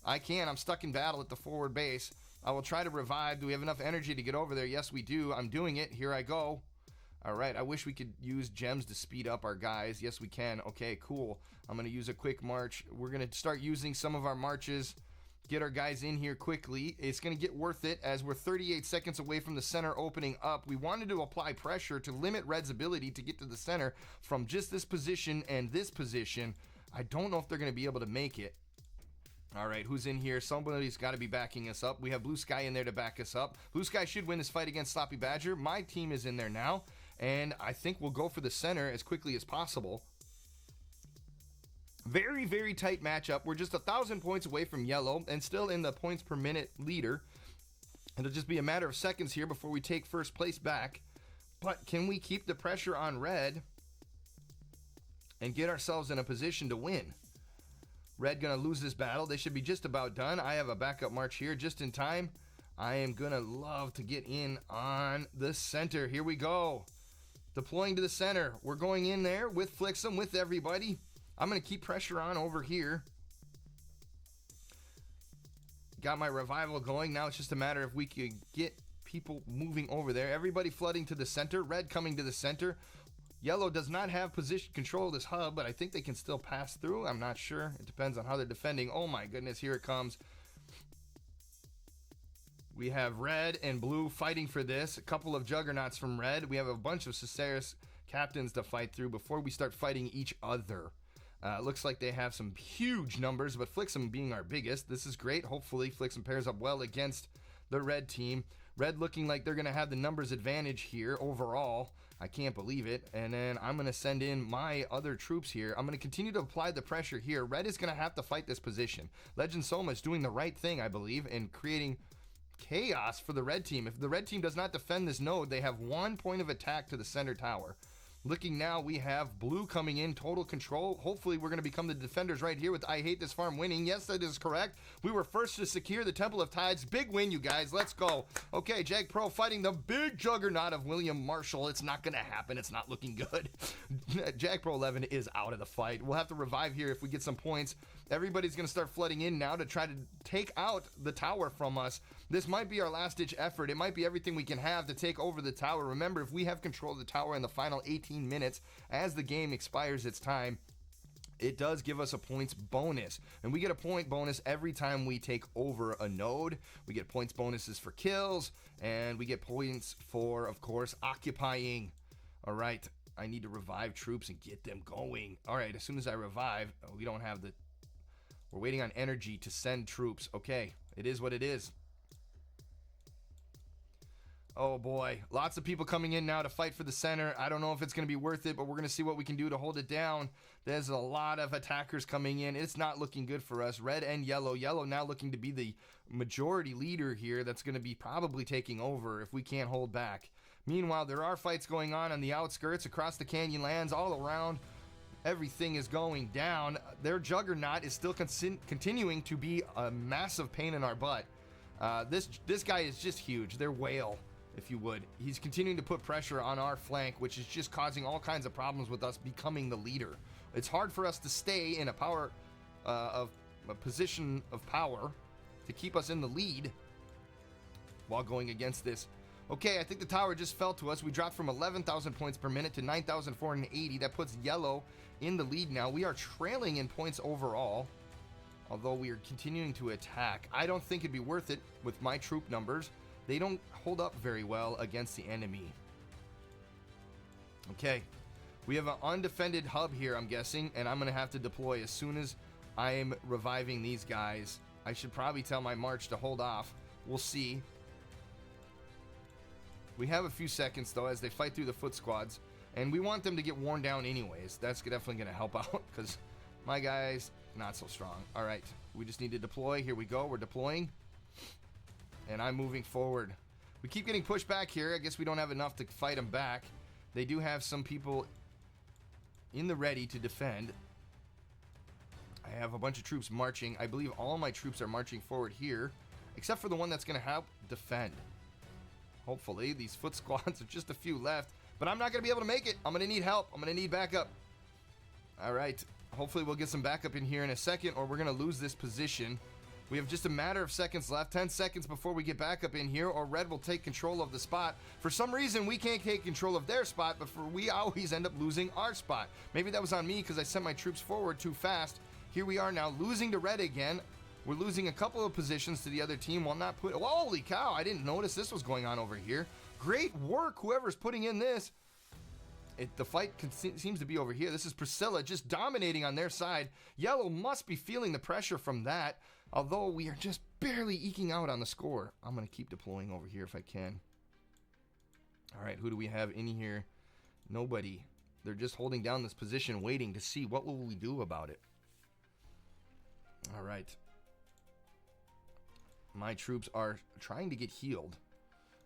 I can. I'm stuck in battle at the forward base. I will try to revive. Do we have enough energy to get over there? Yes, we do. I'm doing it. Here I go. All right. I wish we could use gems to speed up our guys. Yes, we can. Okay, cool. I'm going to use a quick march. We're going to start using some of our marches. Get our guys in here quickly. It's going to get worth it as we're 38 seconds away from the center opening up. We wanted to apply pressure to limit Red's ability to get to the center from just this position and this position. I don't know if they're going to be able to make it. All right, who's in here? Somebody's got to be backing us up. We have Blue Sky in there to back us up. Blue Sky should win this fight against Sloppy Badger. My team is in there now, and I think we'll go for the center as quickly as possible. Very, very tight matchup. We're just 1,000 points away from yellow and still in the points per minute leader. It'll just be a matter of seconds here before we take first place back. But can we keep the pressure on red and get ourselves in a position to win? Red gonna lose this battle. They should be just about done. I have a backup march here just in time. I am gonna love to get in on the center. Here we go. Deploying to the center. We're going in there with Flixum, with everybody. I'm going to keep pressure on over here. Got my revival going. Now it's just a matter if we can get people moving over there. Everybody flooding to the center. Red coming to the center. Yellow does not have position control of this hub, but I think they can still pass through. I'm not sure. It depends on how they're defending. Oh my goodness, here it comes. We have red and blue fighting for this. A couple of juggernauts from red. We have a bunch of Caceres captains to fight through before we start fighting each other. Looks like they have some huge numbers, but Flixum being our biggest. This is great. Hopefully Flixum pairs up well against the red team. Red looking like they're going to have the numbers advantage here overall. I can't believe it. And then I'm going to send in my other troops here. I'm going to continue to apply the pressure here. Red is going to have to fight this position. Legend Soma is doing the right thing, I believe, and creating chaos for the red team. If the red team does not defend this node, they have 1 point of attack to the center tower. Looking now, we have blue coming in, total control. Hopefully, we're going to become the defenders right here with I Hate This Farm winning. Yes, that is correct. We were first to secure the Temple of Tides. Big win, you guys. Let's go. Okay, Jag Pro fighting the big juggernaut of William Marshall. It's not going to happen. It's not looking good. Jag Pro 11 is out of the fight. We'll have to revive here if we get some points. Everybody's going to start flooding in now to try to take out the tower from us. This might be our last-ditch effort. It might be everything we can have to take over the tower. Remember, if we have control of the tower in the final 18 minutes as the game expires its time, it does give us a points bonus. And we get a point bonus every time we take over a node. We get points bonuses for kills, and we get points for, of course, occupying. All right, I need to revive troops and get them going. All right, as soon as I revive, we don't have the... We're waiting on energy to send troops. Okay, it is what it is. Oh boy, lots of people coming in now to fight for the center. I don't know if it's going to be worth it, but we're going to see what we can do to hold it down. There's a lot of attackers coming in. It's not looking good for us. Red and yellow. Yellow now looking to be the majority leader here. That's going to be probably taking over if we can't hold back. Meanwhile, there are fights going on the outskirts, across the canyon lands, all around. Everything is going down. Their juggernaut is still continuing to be a massive pain in our butt. This guy is just huge. Their whale, if you would. He's continuing to put pressure on our flank, which is just causing all kinds of problems with us becoming the leader. It's hard for us to stay in a position of power to keep us in the lead while going against this. Okay, I think the tower just fell to us. We dropped from 11,000 points per minute to 9,480. That puts yellow in the lead now. We are trailing in points overall, although we are continuing to attack. I don't think it'd be worth it with my troop numbers. They don't hold up very well against the enemy. Okay, we have an undefended hub here, I'm guessing, and I'm going to have to deploy as soon as I'm reviving these guys. I should probably tell my march to hold off. We'll see. We have a few seconds, though, as they fight through the foot squads. And we want them to get worn down anyways. That's definitely going to help out, because my guy's not so strong. All right, we just need to deploy. Here we go. We're deploying. And I'm moving forward. We keep getting pushed back here. I guess we don't have enough to fight them back. They do have some people in the ready to defend. I have a bunch of troops marching. I believe all my troops are marching forward here, except for the one that's going to help defend. Hopefully, these foot squads are just a few left, but I'm not going to be able to make it. I'm going to need help. I'm going to need backup. All right. Hopefully, we'll get some backup in here in a second, or we're going to lose this position. We have just a matter of seconds left, 10 seconds before we get backup in here, or Red will take control of the spot. For some reason, we can't take control of their spot, but we always end up losing our spot. Maybe that was on me because I sent my troops forward too fast. Here we are now, losing to Red again. We're losing a couple of positions to the other team while not putting... Holy cow, I didn't notice this was going on over here. Great work, whoever's putting in this. The fight seems to be over here. This is Priscilla just dominating on their side. Yellow must be feeling the pressure from that, although we are just barely eking out on the score. I'm going to keep deploying over here if I can. All right, who do we have in here? Nobody. They're just holding down this position, waiting to see what will we do about it. All right. My troops are trying to get healed.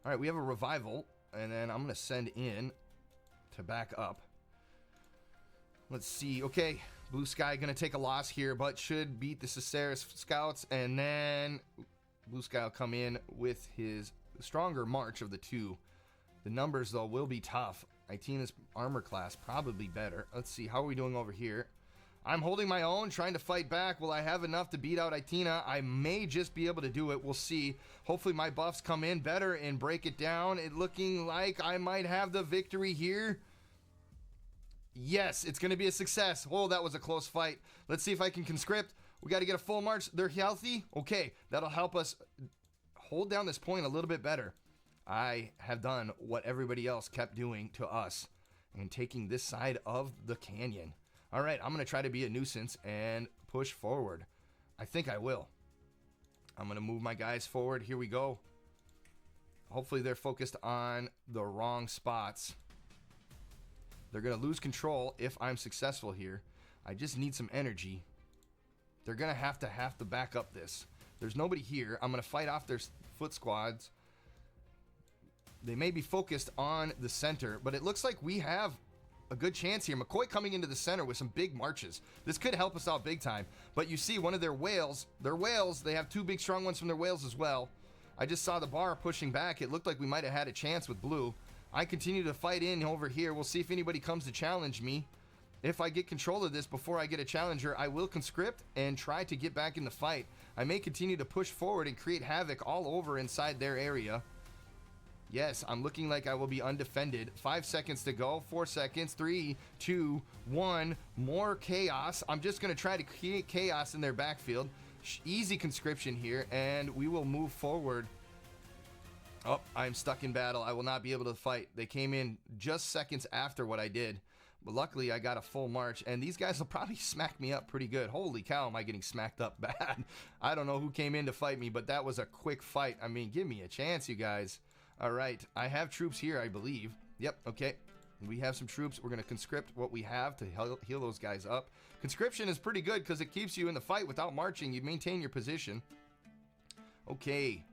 All right, we have a revival, and then I'm going to send in to back up. Let's see. Okay, Blue Sky going to take a loss here, but should beat the Caceres Scouts, and then Blue Sky will come in with his stronger march of the two. The numbers, though, will be tough. Itina's armor class probably better. Let's see. How are we doing over here? I'm holding my own, trying to fight back. Will I have enough to beat out Itina? I may just be able to do it. We'll see. Hopefully my buffs come in better and break it down. It looking like I might have the victory here. Yes, it's going to be a success. Oh, that was a close fight. Let's see if I can conscript. We got to get a full march. They're healthy. Okay, that'll help us hold down this point a little bit better. I have done what everybody else kept doing to us and taking this side of the canyon. All right, I'm going to try to be a nuisance and push forward. I think I will. I'm going to move my guys forward. Here we go. Hopefully they're focused on the wrong spots. They're going to lose control if I'm successful here. I just need some energy. They're going to have to back up this. There's nobody here. I'm going to fight off their foot squads. They may be focused on the center, but it looks like we have a good chance here. McCoy coming into the center with some big marches. This could help us out big time. But you see one of their whales, they have two big strong ones from their whales as well. I just saw the bar pushing back. It looked like we might have had a chance with blue. I continue to fight in over here. We'll see if anybody comes to challenge me. If I get control of this before I get a challenger, I will conscript and try to get back in the fight. I may continue to push forward and create havoc all over inside their area. Yes, I'm looking like I will be undefended. 5 seconds to go. 4 seconds. 3, 2, 1. More chaos. I'm just going to try to create chaos in their backfield. Easy conscription here, and we will move forward. Oh, I'm stuck in battle. I will not be able to fight. They came in just seconds after what I did. But luckily, I got a full march, and these guys will probably smack me up pretty good. Holy cow, am I getting smacked up bad. I don't know who came in to fight me, but that was a quick fight. I mean, give me a chance, you guys. All right, I have troops here, I believe. Yep, okay. We have some troops. We're going to conscript what we have to heal those guys up. Conscription is pretty good because it keeps you in the fight without marching. You maintain your position. Okay.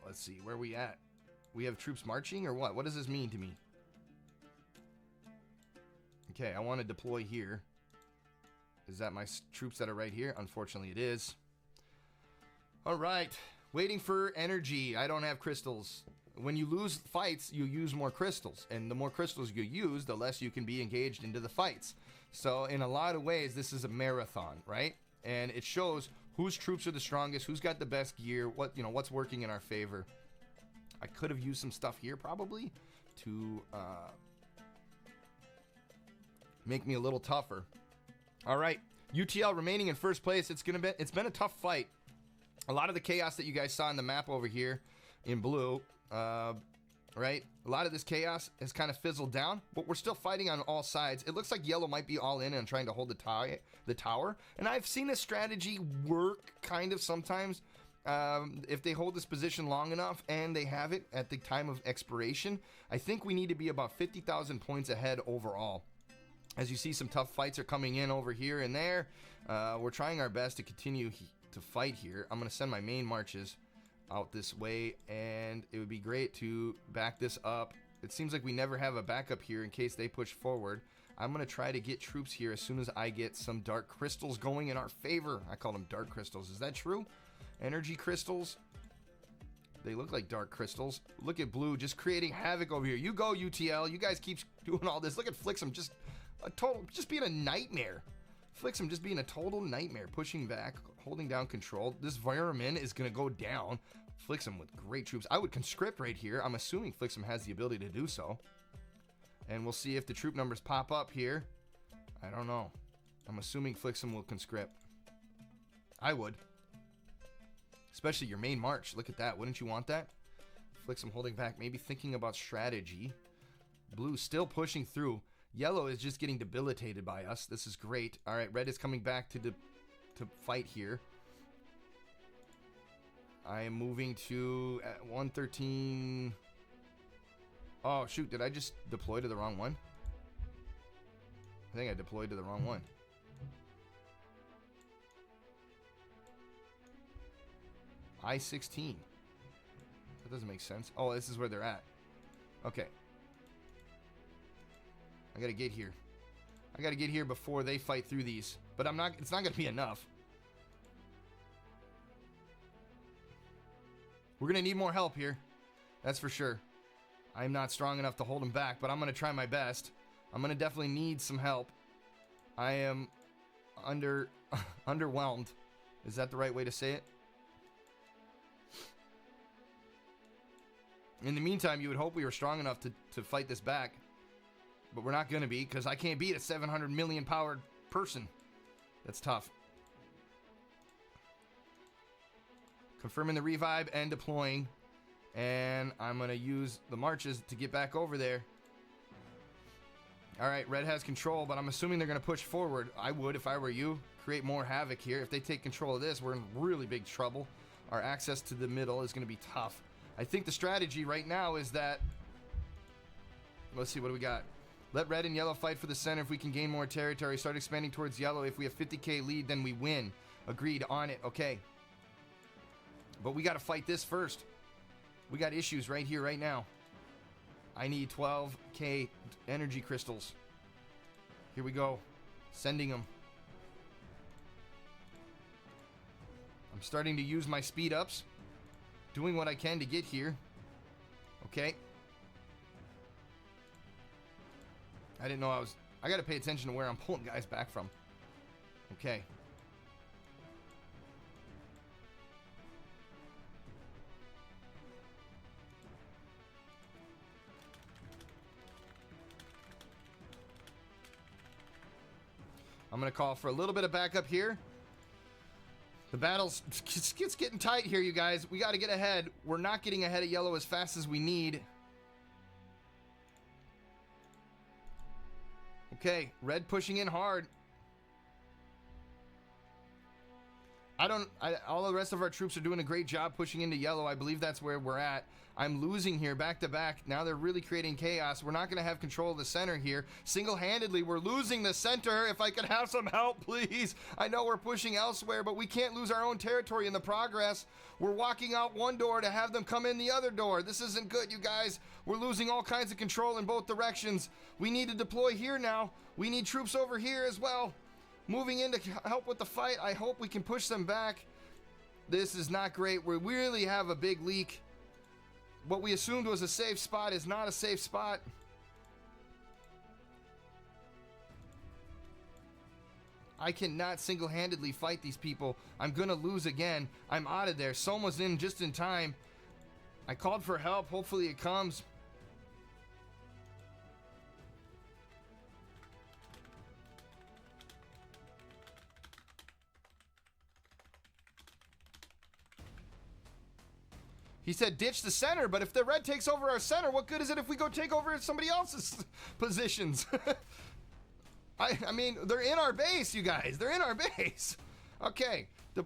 Let's see, where are we at? We have troops marching or what? What does this mean to me? Okay, I want to deploy here. Is that my troops that are right here? Unfortunately, it is. All right. Waiting for energy. I don't have crystals. When you lose fights, you use more crystals. And the more crystals you use, the less you can be engaged into the fights. So in a lot of ways, this is a marathon, right? And it shows whose troops are the strongest, who's got the best gear, what's working in our favor. I could have used some stuff here probably to make me a little tougher. All right, UTL remaining in first place. It's been a tough fight. A lot of the chaos that you guys saw on the map over here in blue, right? A lot of this chaos has kind of fizzled down, but we're still fighting on all sides. It looks like yellow might be all in and trying to hold the tower. And I've seen this strategy work kind of sometimes. If they hold this position long enough and they have it at the time of expiration, I think we need to be about 50,000 points ahead overall. As you see, some tough fights are coming in over here and there. We're trying our best to continue to fight here. I'm going to send my main marches out this way, and it would be great to back this up. It seems like we never have a backup here in case they push forward. I'm going to try to get troops here as soon as I get some dark crystals going in our favor. I call them dark crystals. Is that true? Energy crystals? They look like dark crystals. Look at blue just creating havoc over here. You go, UTL. You guys keep doing all this. Look at Flixum just being a nightmare. Flixum just being a total nightmare. Pushing back, holding down control. This Environment is going to go down. Flixum with great troops. I would conscript right here. I'm assuming Flixum has the ability to do so. And we'll see if the troop numbers pop up here. I don't know. I'm assuming Flixum will conscript. I would. Especially your main march. Look at that. Wouldn't you want that? Flixum holding back. Maybe thinking about strategy. Blue still pushing through. Yellow is just getting debilitated by us. This is great. All right, red is coming back to fight here. I am moving to 113. Oh, shoot. Did I just deploy to the wrong one? I think I deployed to the wrong one. I-16. That doesn't make sense. Oh, this is where they're at. Okay. I gotta get here. I gotta get here before they fight through these. But it's not gonna be enough. We're gonna need more help here. That's for sure. I'm not strong enough to hold them back, but I'm gonna try my best. I'm gonna definitely need some help. I am underwhelmed. Is that the right way to say it? In the meantime, you would hope we were strong enough to fight this back. But we're not going to be, because I can't beat a 700 million powered person. That's tough. Confirming the revive and deploying. And I'm going to use the marches to get back over there. All right, red has control, but I'm assuming they're going to push forward. I would, if I were you, create more havoc here. If they take control of this, we're in really big trouble. Our access to the middle is going to be tough. I think the strategy right now is that, let's see, what do we got? Let red and yellow fight for the center if we can gain more territory. Start expanding towards yellow. If we have 50k lead, then we win. Agreed on it. Okay. But we got to fight this first. We got issues right here, right now. I need 12k energy crystals. Here we go. Sending them. I'm starting to use my speed ups. Doing what I can to get here. Okay. I didn't know I got to pay attention to where I'm pulling guys back from. Okay. I'm going to call for a little bit of backup here. The battle's it's getting tight here, you guys. We got to get ahead. We're not getting ahead of yellow as fast as we need. Okay, red pushing in hard. All the rest of our troops are doing a great job pushing into yellow. I believe that's where we're at. I'm losing here back to back. Now they're really creating chaos. We're not going to have control of the center here. Single-handedly, we're losing the center. If I could have some help, please. I know we're pushing elsewhere, but we can't lose our own territory in the progress. We're walking out one door to have them come in the other door. This isn't good, you guys. We're losing all kinds of control in both directions. We need to deploy here now. We need troops over here as well. Moving in to help with the fight. I hope we can push them back. This is not great. We really have a big leak. What we assumed was a safe spot is not a safe spot. I cannot single-handedly fight these people. I'm gonna lose again. I'm out of there. Soma's in just in time. I called for help. Hopefully it comes. He said ditch the center, but if the red takes over our center, what good is it if we go take over somebody else's positions? I mean, they're in our base, you guys. They're in our base. Okay, the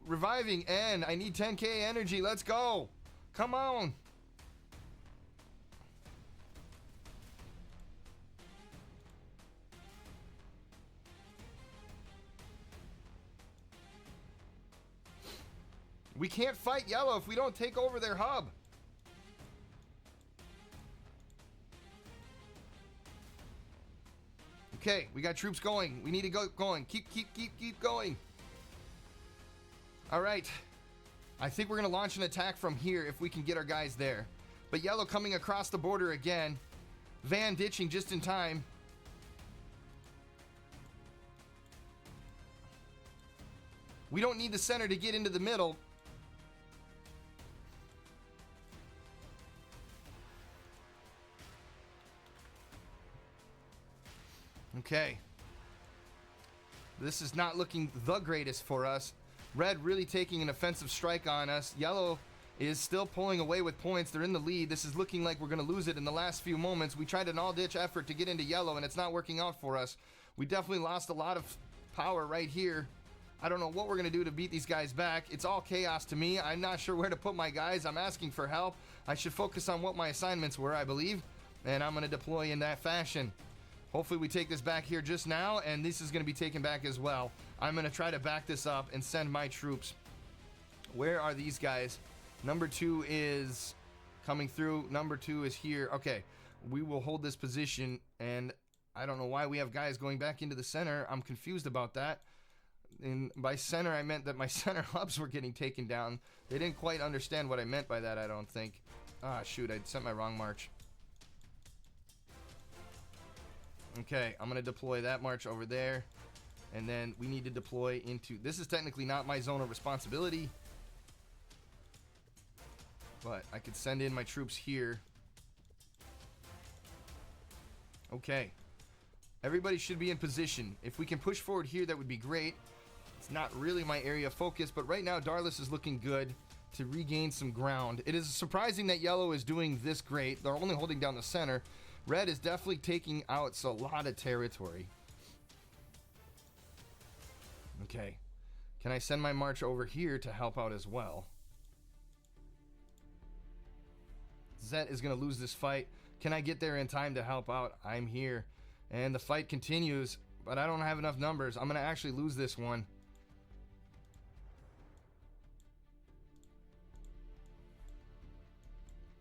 reviving N. I need 10k energy. Let's go. Come on. We can't fight yellow if we don't take over their hub. Okay, we got troops going. We need to go going. Keep going. All right. I think we're going to launch an attack from here if we can get our guys there. But yellow coming across the border again. Van ditching just in time. We don't need the center to get into the middle. Okay. This is not looking the greatest for us. Red really taking an offensive strike on us. Yellow is still pulling away with points. They're in the lead. This is looking like we're going to lose it in the last few moments. We tried an all-ditch effort to get into yellow, and it's not working out for us. We definitely lost a lot of power right here. I don't know what we're going to do to beat these guys back. It's all chaos to me. I'm not sure where to put my guys. I'm asking for help. I should focus on what my assignments were, I believe, and I'm going to deploy in that fashion. Hopefully we take this back here just now, and this is going to be taken back as well. I'm going to try to back this up and send my troops. Where are these guys? Number 2 is coming through. Number 2 is here. Okay, we will hold this position, and I don't know why we have guys going back into the center. I'm confused about that. And by center, I meant that my center hubs were getting taken down. They didn't quite understand what I meant by that, I don't think. Ah, shoot, I sent my wrong march. Okay, I'm going to deploy that march over there. And then we need to deploy into... This is technically not my zone of responsibility. But I could send in my troops here. Okay. Everybody should be in position. If we can push forward here, that would be great. It's not really my area of focus, but right now Darlis is looking good to regain some ground. It is surprising that yellow is doing this great. They're only holding down the center. Red is definitely taking out a lot of territory. Okay. Can I send my march over here to help out as well? Zet is going to lose this fight. Can I get there in time to help out? I'm here. And the fight continues, but I don't have enough numbers. I'm going to actually lose this one.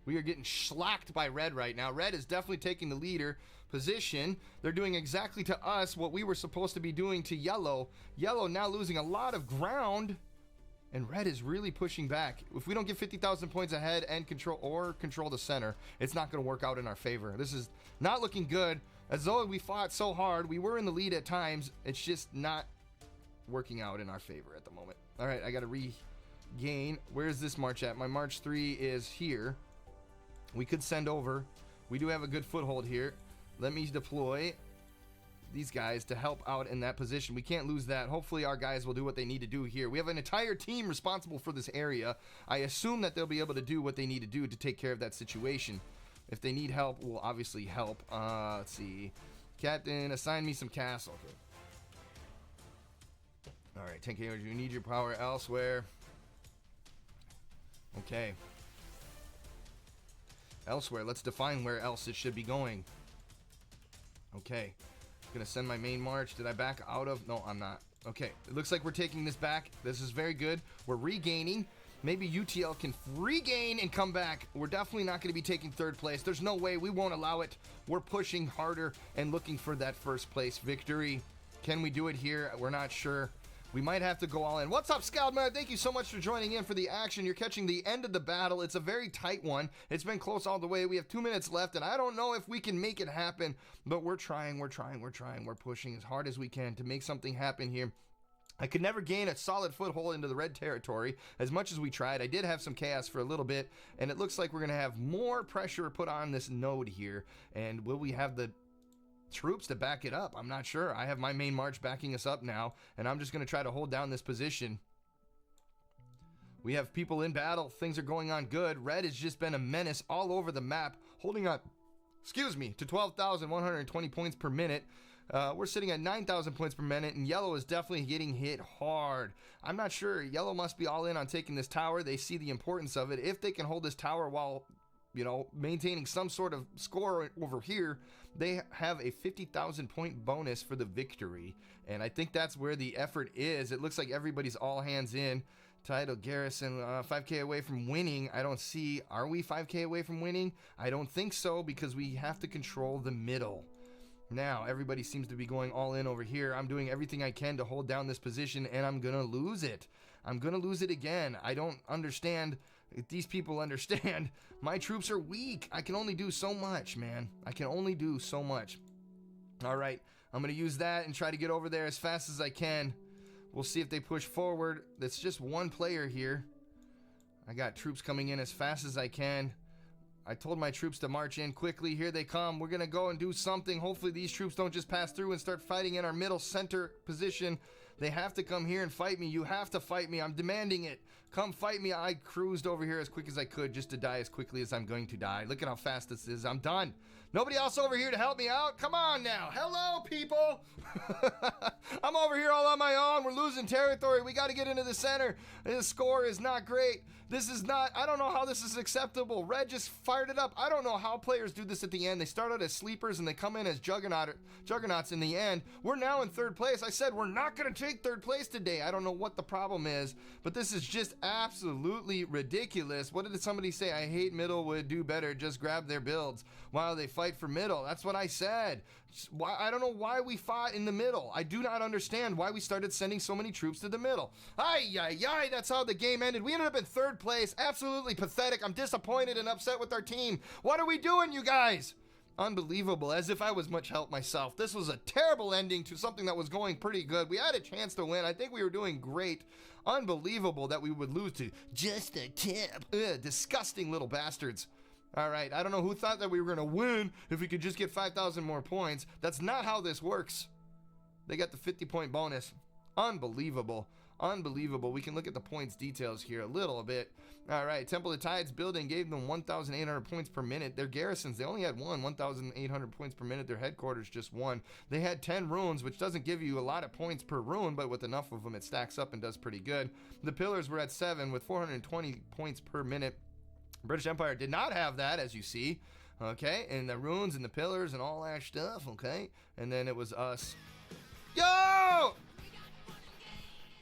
We are getting schlacked by Red right now. Red is definitely taking the leader position. They're doing exactly to us what we were supposed to be doing to Yellow. Yellow now losing a lot of ground, and Red is really pushing back. If we don't get 50,000 points ahead and control the center, it's not going to work out in our favor. This is not looking good. As though we fought so hard, we were in the lead at times. It's just not working out in our favor at the moment. All right, I got to regain. Where's this march at? My March 3 is here. We could send over. We do have a good foothold here. Let me deploy these guys to help out in that position. We can't lose that. Hopefully our guys will do what they need to do here. We have an entire team responsible for this area. I assume that they'll be able to do what they need to do to take care of that situation. If they need help, we'll obviously help. Let's see. Captain, assign me some castle. All right, 10K, you need your power elsewhere. Okay. Elsewhere, let's define where else it should be going. Okay. Gonna send my main march. Did I back out of? No, I'm not. Okay. It looks like we're taking this back. This is very good. We're regaining. Maybe UTL can regain and come back. We're definitely not going to be taking third place. There's no way. We won't allow it. We're pushing harder and looking for that first place victory. Can we do it here? We're not sure. We might have to go all in. What's up, Scoutman? Thank you so much for joining in for the action. You're catching the end of the battle. It's a very tight one. It's been close all the way. We have 2 minutes left, and I don't know if we can make it happen, but we're trying. We're pushing as hard as we can to make something happen here. I could never gain a solid foothold into the red territory as much as we tried. I did have some chaos for a little bit, and it looks like we're going to have more pressure put on this node here. And will we have the troops to back it up? I'm not sure. I have my main march backing us up now, and I'm just going to try to hold down this position. We have people in battle. Things are going on good. Red has just been a menace all over the map, holding on, to 12,120 points per minute. We're sitting at 9,000 points per minute, and Yellow is definitely getting hit hard. I'm not sure. Yellow must be all in on taking this tower. They see the importance of it. If they can hold this tower while, maintaining some sort of score over here, they have a 50,000 point bonus for the victory. And I think that's where the effort is. It looks like everybody's all hands in. Title Garrison, 5K away from winning. I don't see. Are we 5K away from winning? I don't think so, because we have to control the middle. Now, everybody seems to be going all in over here. I'm doing everything I can to hold down this position, and I'm going to lose it. I'm going to lose it again. I don't understand if these people understand. My troops are weak. I can only do so much, man. I can only do so much. All right, I'm going to use that and try to get over there as fast as I can. We'll see if they push forward. That's just one player here. I got troops coming in as fast as I can. I told my troops to march in quickly. Here they come. We're going to go and do something. Hopefully these troops don't just pass through and start fighting in our middle center position. They have to come here and fight me. You have to fight me. I'm demanding it. Come fight me. I cruised over here as quick as I could just to die as quickly as I'm going to die. Look at how fast this is. I'm done. Nobody else over here to help me out? Come on now. Hello, people. I'm over here all on my own. We're losing territory. We got to get into the center. This score is not great. This is not, I don't know how this is acceptable. Red just fired it up. I don't know how players do this at the end. They start out as sleepers and they come in as juggernauts in the end. We're now in third place. I said we're not going to take third place today. I don't know what the problem is, but this is just absolutely ridiculous. What did somebody say? I hate middle would do better. Just grab their builds while they fight for middle. That's what I said. I don't know why we fought in the middle. I do not understand why we started sending so many troops to the middle. Ay, that's how the game ended. We ended up in third place. Absolutely pathetic. I'm disappointed and upset with our team. What are we doing, you guys? Unbelievable. As if I was much help myself. This was a terrible ending to something that was going pretty good. We had a chance to win. I think we were doing great. Unbelievable that we would lose to just a tip. Disgusting little bastards. All right, I don't know who thought that we were going to win if we could just get 5,000 more points. That's not how this works. They got the 50-point bonus. Unbelievable. Unbelievable. We can look at the points details here a little bit. All right, Temple of Tides building gave them 1,800 points per minute. Their garrisons, they only had 1,800 points per minute. Their headquarters just 1. They had 10 runes, which doesn't give you a lot of points per rune, but with enough of them, it stacks up and does pretty good. The pillars were at 7 with 420 points per minute. British Empire did not have that, as you see. Okay, and the runes and the pillars and all that stuff. Okay, and then it was us. Yo!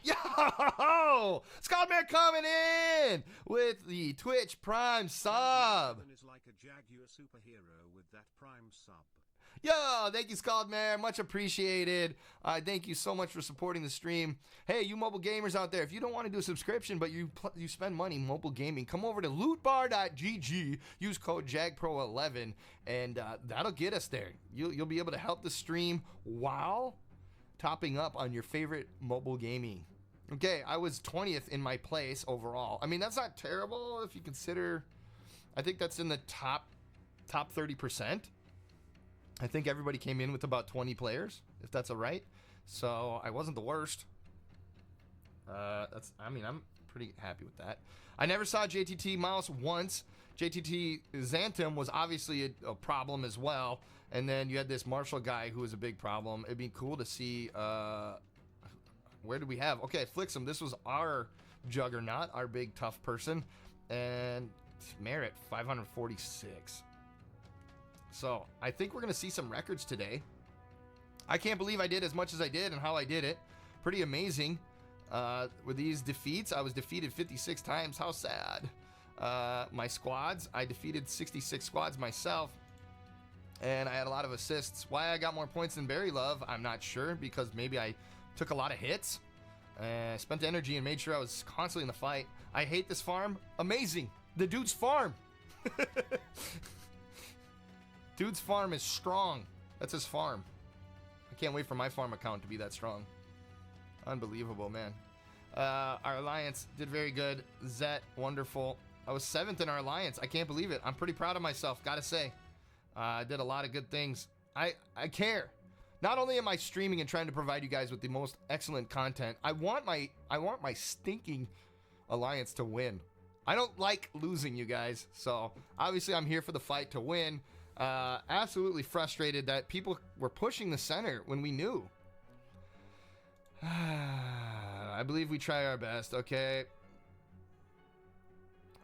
Yo! Scotman coming in with the Twitch Prime sub. Is like a JAG, you a superhero with that Prime sub. Yo, thank you, Scaldmare. Much appreciated. Thank you so much for supporting the stream. Hey, you mobile gamers out there, if you don't want to do a subscription, but you spend money mobile gaming, come over to lootbar.gg, use code JAGPRO11, and that'll get us there. You'll be able to help the stream while topping up on your favorite mobile gaming. Okay, I was 20th in my place overall. I mean, that's not terrible if you consider, I think that's in the top 30%. I think everybody came in with about 20 players, if that's all right. So I wasn't the worst. I'm pretty happy with that. I never saw JTT Mouse once. JTT Xantum was obviously a problem as well. And then you had this Marshall guy who was a big problem. It'd be cool to see, where did we have? Okay, Flixum, this was our juggernaut, our big tough person. And Merit, 546. So I think we're going to see some records today. I can't believe I did as much as I did and how I did it. Pretty amazing. With these defeats, I was defeated 56 times. How sad. My squads, I defeated 66 squads myself. And I had a lot of assists. Why I got more points than Barry Love, I'm not sure. Because maybe I took a lot of hits. I spent energy and made sure I was constantly in the fight. I hate this farm. Amazing. The dude's farm. Dude's farm is strong. That's his farm. I can't wait for my farm account to be that strong. Unbelievable, man. Our alliance did very good. Zet, wonderful. I was 7th in our alliance. I can't believe it. I'm pretty proud of myself, gotta say. I did a lot of good things. I care. Not only am I streaming and trying to provide you guys with the most excellent content, I want my stinking alliance to win. I don't like losing, you guys. So obviously I'm here for the fight to win. Absolutely frustrated that people were pushing the center when we knew. I believe we try our best. Okay.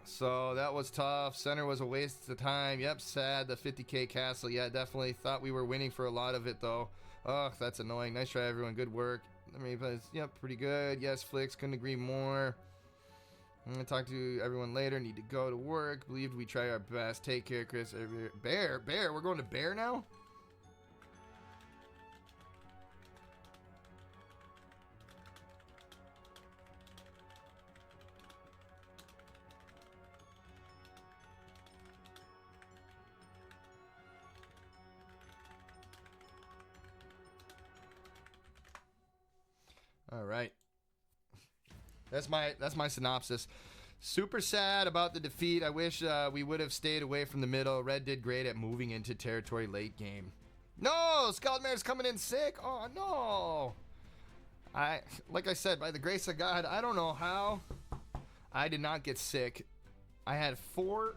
So that was tough. Center was a waste of time. Yep, sad. The 50k castle. Yeah, definitely thought we were winning for a lot of it though. Oh, that's annoying. Nice try, everyone. Good work. I mean, yep, pretty good. Yes, Flix, couldn't agree more. I'm gonna talk to everyone later. Need to go to work. Believed we try our best. Take care, Chris. Bear. We're going to Bear now? All right. That's my synopsis. Super sad about the defeat. I wish we would have stayed away from the middle. Red did great at moving into territory late game. No, Scoutmare's coming in sick. Oh no. Like I said, by the grace of God, I don't know how I did not get sick. I had 4.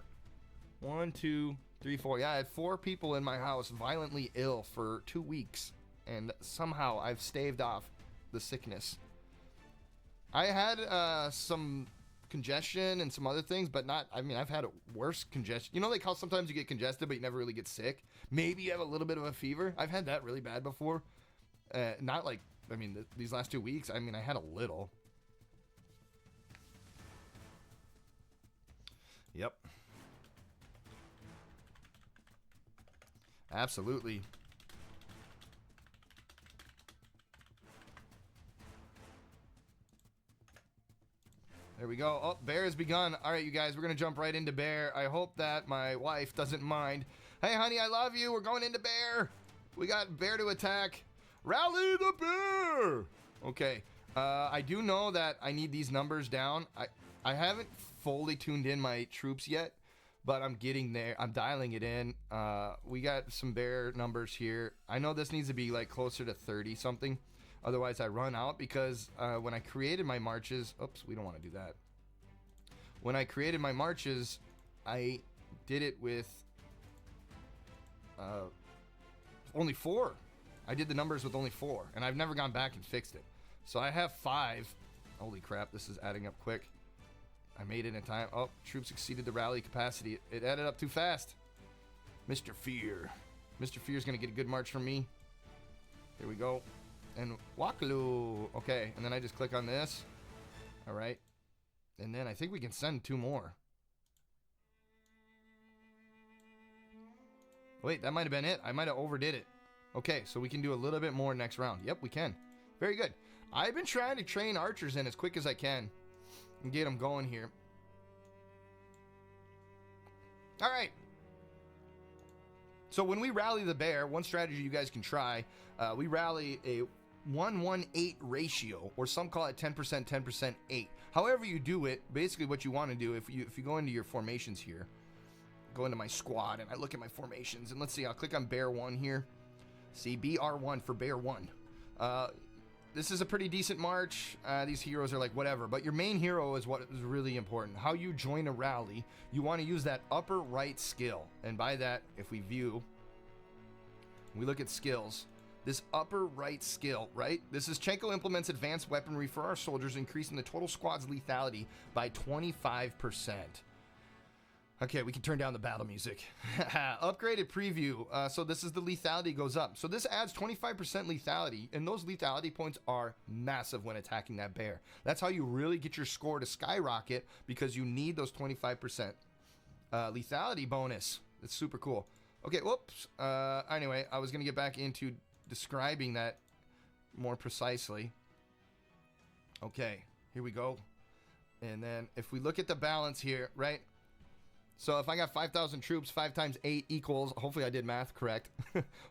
Yeah, I had 4 people in my house violently ill for 2 weeks, and somehow I've staved off the sickness. I had some congestion and some other things, but not, I mean, I've had a worse congestion. You know, like how sometimes you get congested, but you never really get sick? Maybe you have a little bit of a fever. I've had that really bad before. Not like, I mean, these last 2 weeks, I mean, I had a little. Yep. Absolutely. There we go. Oh, Bear has begun. All right, you guys, we're going to jump right into Bear. I hope that my wife doesn't mind. Hey, honey, I love you. We're going into Bear. We got Bear to attack. Rally the Bear. Okay. I do know that I need these numbers down. I haven't fully tuned in my troops yet, but I'm getting there. I'm dialing it in. We got some Bear numbers here. I know this needs to be like closer to 30 something. Otherwise, I run out because when I created my marches... Oops, we don't want to do that. When I created my marches, I did it with only 4. I did the numbers with only 4, and I've never gone back and fixed it. So I have 5. Holy crap, this is adding up quick. I made it in time. Oh, troops exceeded the rally capacity. It added up too fast. Mr. Fear. Mr. Fear's going to get a good march from me. There we go. And Wakalu. Okay, and then I just click on this. All right. And then I think we can send 2 more. Wait, that might have been it. I might have overdid it. Okay, so we can do a little bit more next round. Yep, we can. Very good. I've been trying to train archers in as quick as I can and get them going here. All right. So when we rally the bear, one strategy you guys can try, we rally a 1-1-8 ratio, or some call it 10%, 10%, 8. However you do it, basically what you want to do, if you go into your formations here, go into my squad, and I look at my formations, and let's see, I'll click on Bear 1 here. See, BR1 for Bear 1. This is a pretty decent march. These heroes are like whatever, but your main hero is what is really important. How you join a rally, you want to use that upper right skill. And by that, if we view, we look at skills, this upper right skill, right? This is Chenko implements advanced weaponry for our soldiers, increasing the total squad's lethality by 25%. Okay, we can turn down the battle music. Upgraded preview. So this is the lethality goes up. So this adds 25% lethality, and those lethality points are massive when attacking that bear. That's how you really get your score to skyrocket, because you need those 25% lethality bonus. It's super cool. Okay, whoops. Anyway, I was going to get back into describing that more precisely. Okay, here we go. And then if we look at the balance here, right? So if I got 5,000 troops, 5 times 8 equals, hopefully I did math correct,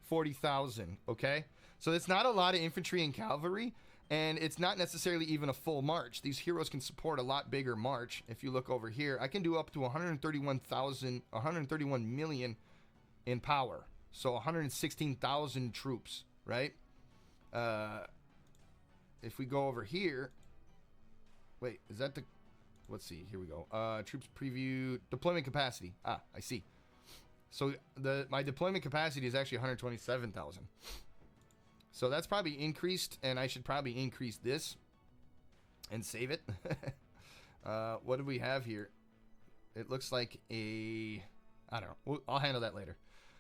40,000, okay? So it's not a lot of infantry and cavalry, and it's not necessarily even a full march. These heroes can support a lot bigger march. If you look over here, I can do up to 131 million in power. So 116,000 troops, right? If we go over here, wait, is that the... Let's see, here we go. Troops preview, deployment capacity. Ah, I see. So my deployment capacity is actually 127,000. So that's probably increased, and I should probably increase this and save it. What do we have here? It looks like a... I don't know. I'll handle that later.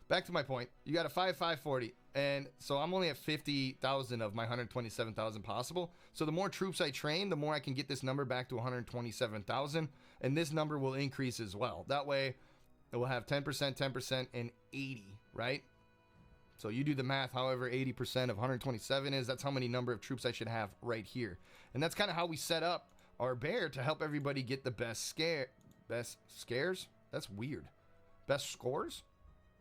Back to my point. You got a 5,540, and so I'm only at 50,000 of my 127,000 possible. So the more troops I train, the more I can get this number back to 127,000, and this number will increase as well. That way, it will have 10%, 10%, and 80, right? So you do the math, however 80% of 127 is, that's how many number of troops I should have right here. And that's kind of how we set up our bear to help everybody get the best scares? That's weird. Best scores?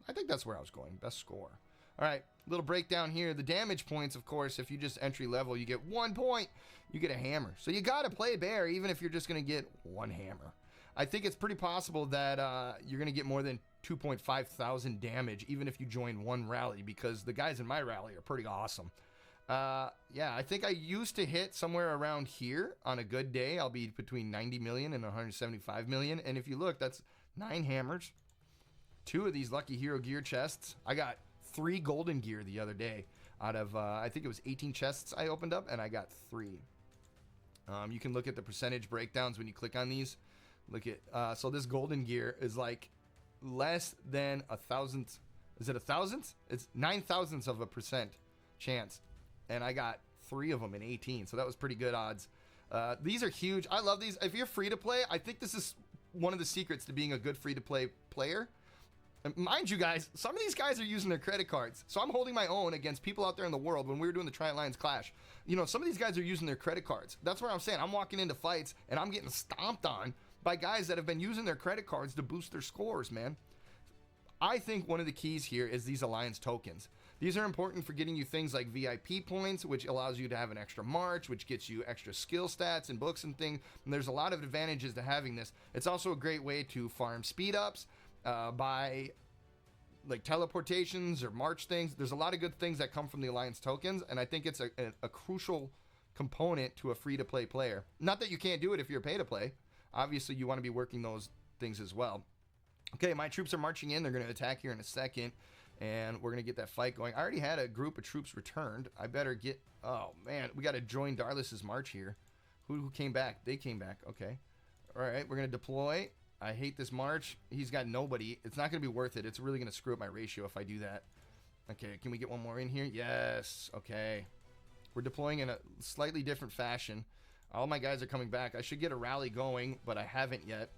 I think that's where I was going. Best score. All right, little breakdown here. The damage points, of course, if you just entry level, you get 1 point, you get a hammer. So you got to play bear, even if you're just going to get 1 hammer. I think it's pretty possible that you're going to get more than 2.5 thousand damage, even if you join 1 rally, because the guys in my rally are pretty awesome. Yeah, I think I used to hit somewhere around here on a good day. I'll be between 90 million and 175 million. And if you look, that's 9 hammers. 2 of these lucky hero gear chests. I got 3 golden gear the other day out of, I think it was 18 chests I opened up, and I got 3. You can look at the percentage breakdowns when you click on these. Look at, so this golden gear is like less than 1,000. Is it 1,000? It's 9,000ths of a percent chance. And I got 3 of them in 18, so that was pretty good odds. These are huge. I love these. If you're free to play, I think this is one of the secrets to being a good free to play player. And mind you guys, some of these guys are using their credit cards. So I'm holding my own against people out there in the world when we were doing the Tri-Alliance Clash. You know, some of these guys are using their credit cards. That's what I'm saying. I'm walking into fights and I'm getting stomped on by guys that have been using their credit cards to boost their scores, man. I think one of the keys here is these Alliance tokens. These are important for getting you things like VIP points, which allows you to have an extra march, which gets you extra skill stats and books and things. And there's a lot of advantages to having this. It's also a great way to farm speed ups. By like teleportations or march things. There's a lot of good things that come from the Alliance tokens, and I think it's a crucial component to a free-to-play player. Not that you can't do it if you're pay-to-play. Obviously, you want to be working those things as well. Okay, my troops are marching in. They're going to attack here in a second, and we're going to get that fight going. I already had a group of troops returned. I better get... Oh, man, we got to join Darliss's march here. Who came back? They came back. Okay. All right, we're going to deploy. I hate this march. He's got nobody. It's not going to be worth it. It's really going to screw up my ratio if I do that. Okay, can we get one more in here? Yes. Okay. We're deploying in a slightly different fashion. All my guys are coming back. I should get a rally going, but I haven't yet.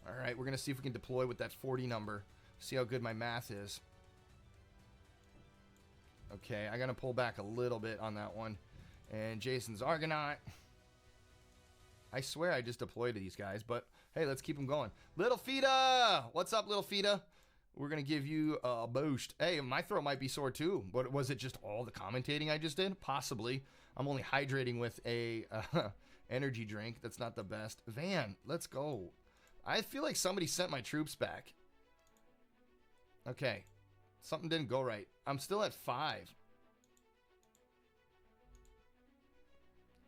All right, we're going to see if we can deploy with that 40 number. See how good my math is. Okay, I got to pull back a little bit on that one. And Jason's Argonaut. I swear I just deployed to these guys, but hey, let's keep them going. Little Fita! What's up, Little Fita? We're going to give you a boost. Hey, my throat might be sore too. But was it just all the commentating I just did? Possibly. I'm only hydrating with a energy drink. That's not the best. Van, let's go. I feel like somebody sent my troops back. Okay. Something didn't go right. I'm still at 5.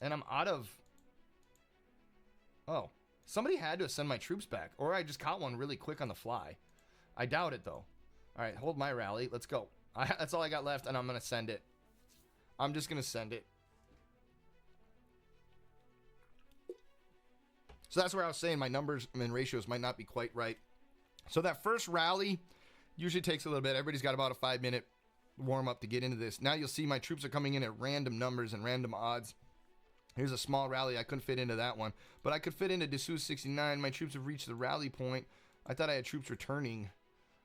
And I'm out of... Oh. Somebody had to send my troops back. Or I just caught one really quick on the fly. I doubt it, though. All right, hold my rally. Let's go. That's all I got left, and I'm going to send it. I'm just going to send it. So that's where I was saying my numbers and ratios might not be quite right. So that first rally usually takes a little bit. Everybody's got about a 5-minute warm-up to get into this. Now you'll see my troops are coming in at random numbers and random odds. Here's a small rally. I couldn't fit into that one. But I could fit into Dessous 69. My troops have reached the rally point. I thought I had troops returning.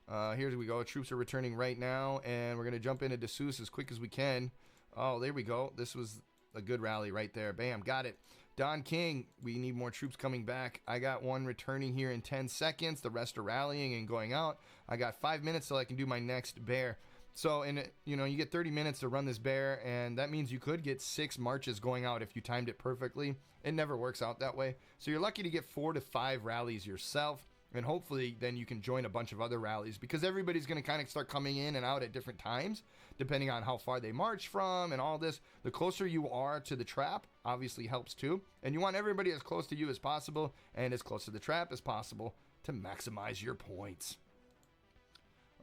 Here we go. Troops are returning right now. And we're going to jump into Dessous as quick as we can. Oh, there we go. This was a good rally right there. Bam, got it. Don King, we need more troops coming back. I got one returning here in 10 seconds. The rest are rallying and going out. I got 5 minutes till I can do my next bear. So, you get 30 minutes to run this bear, and that means you could get 6 marches going out if you timed it perfectly. It never works out that way. So you're lucky to get 4 to 5 rallies yourself, and hopefully then you can join a bunch of other rallies because everybody's going to kind of start coming in and out at different times, depending on how far they march from and all this. The closer you are to the trap obviously helps too, and you want everybody as close to you as possible and as close to the trap as possible to maximize your points.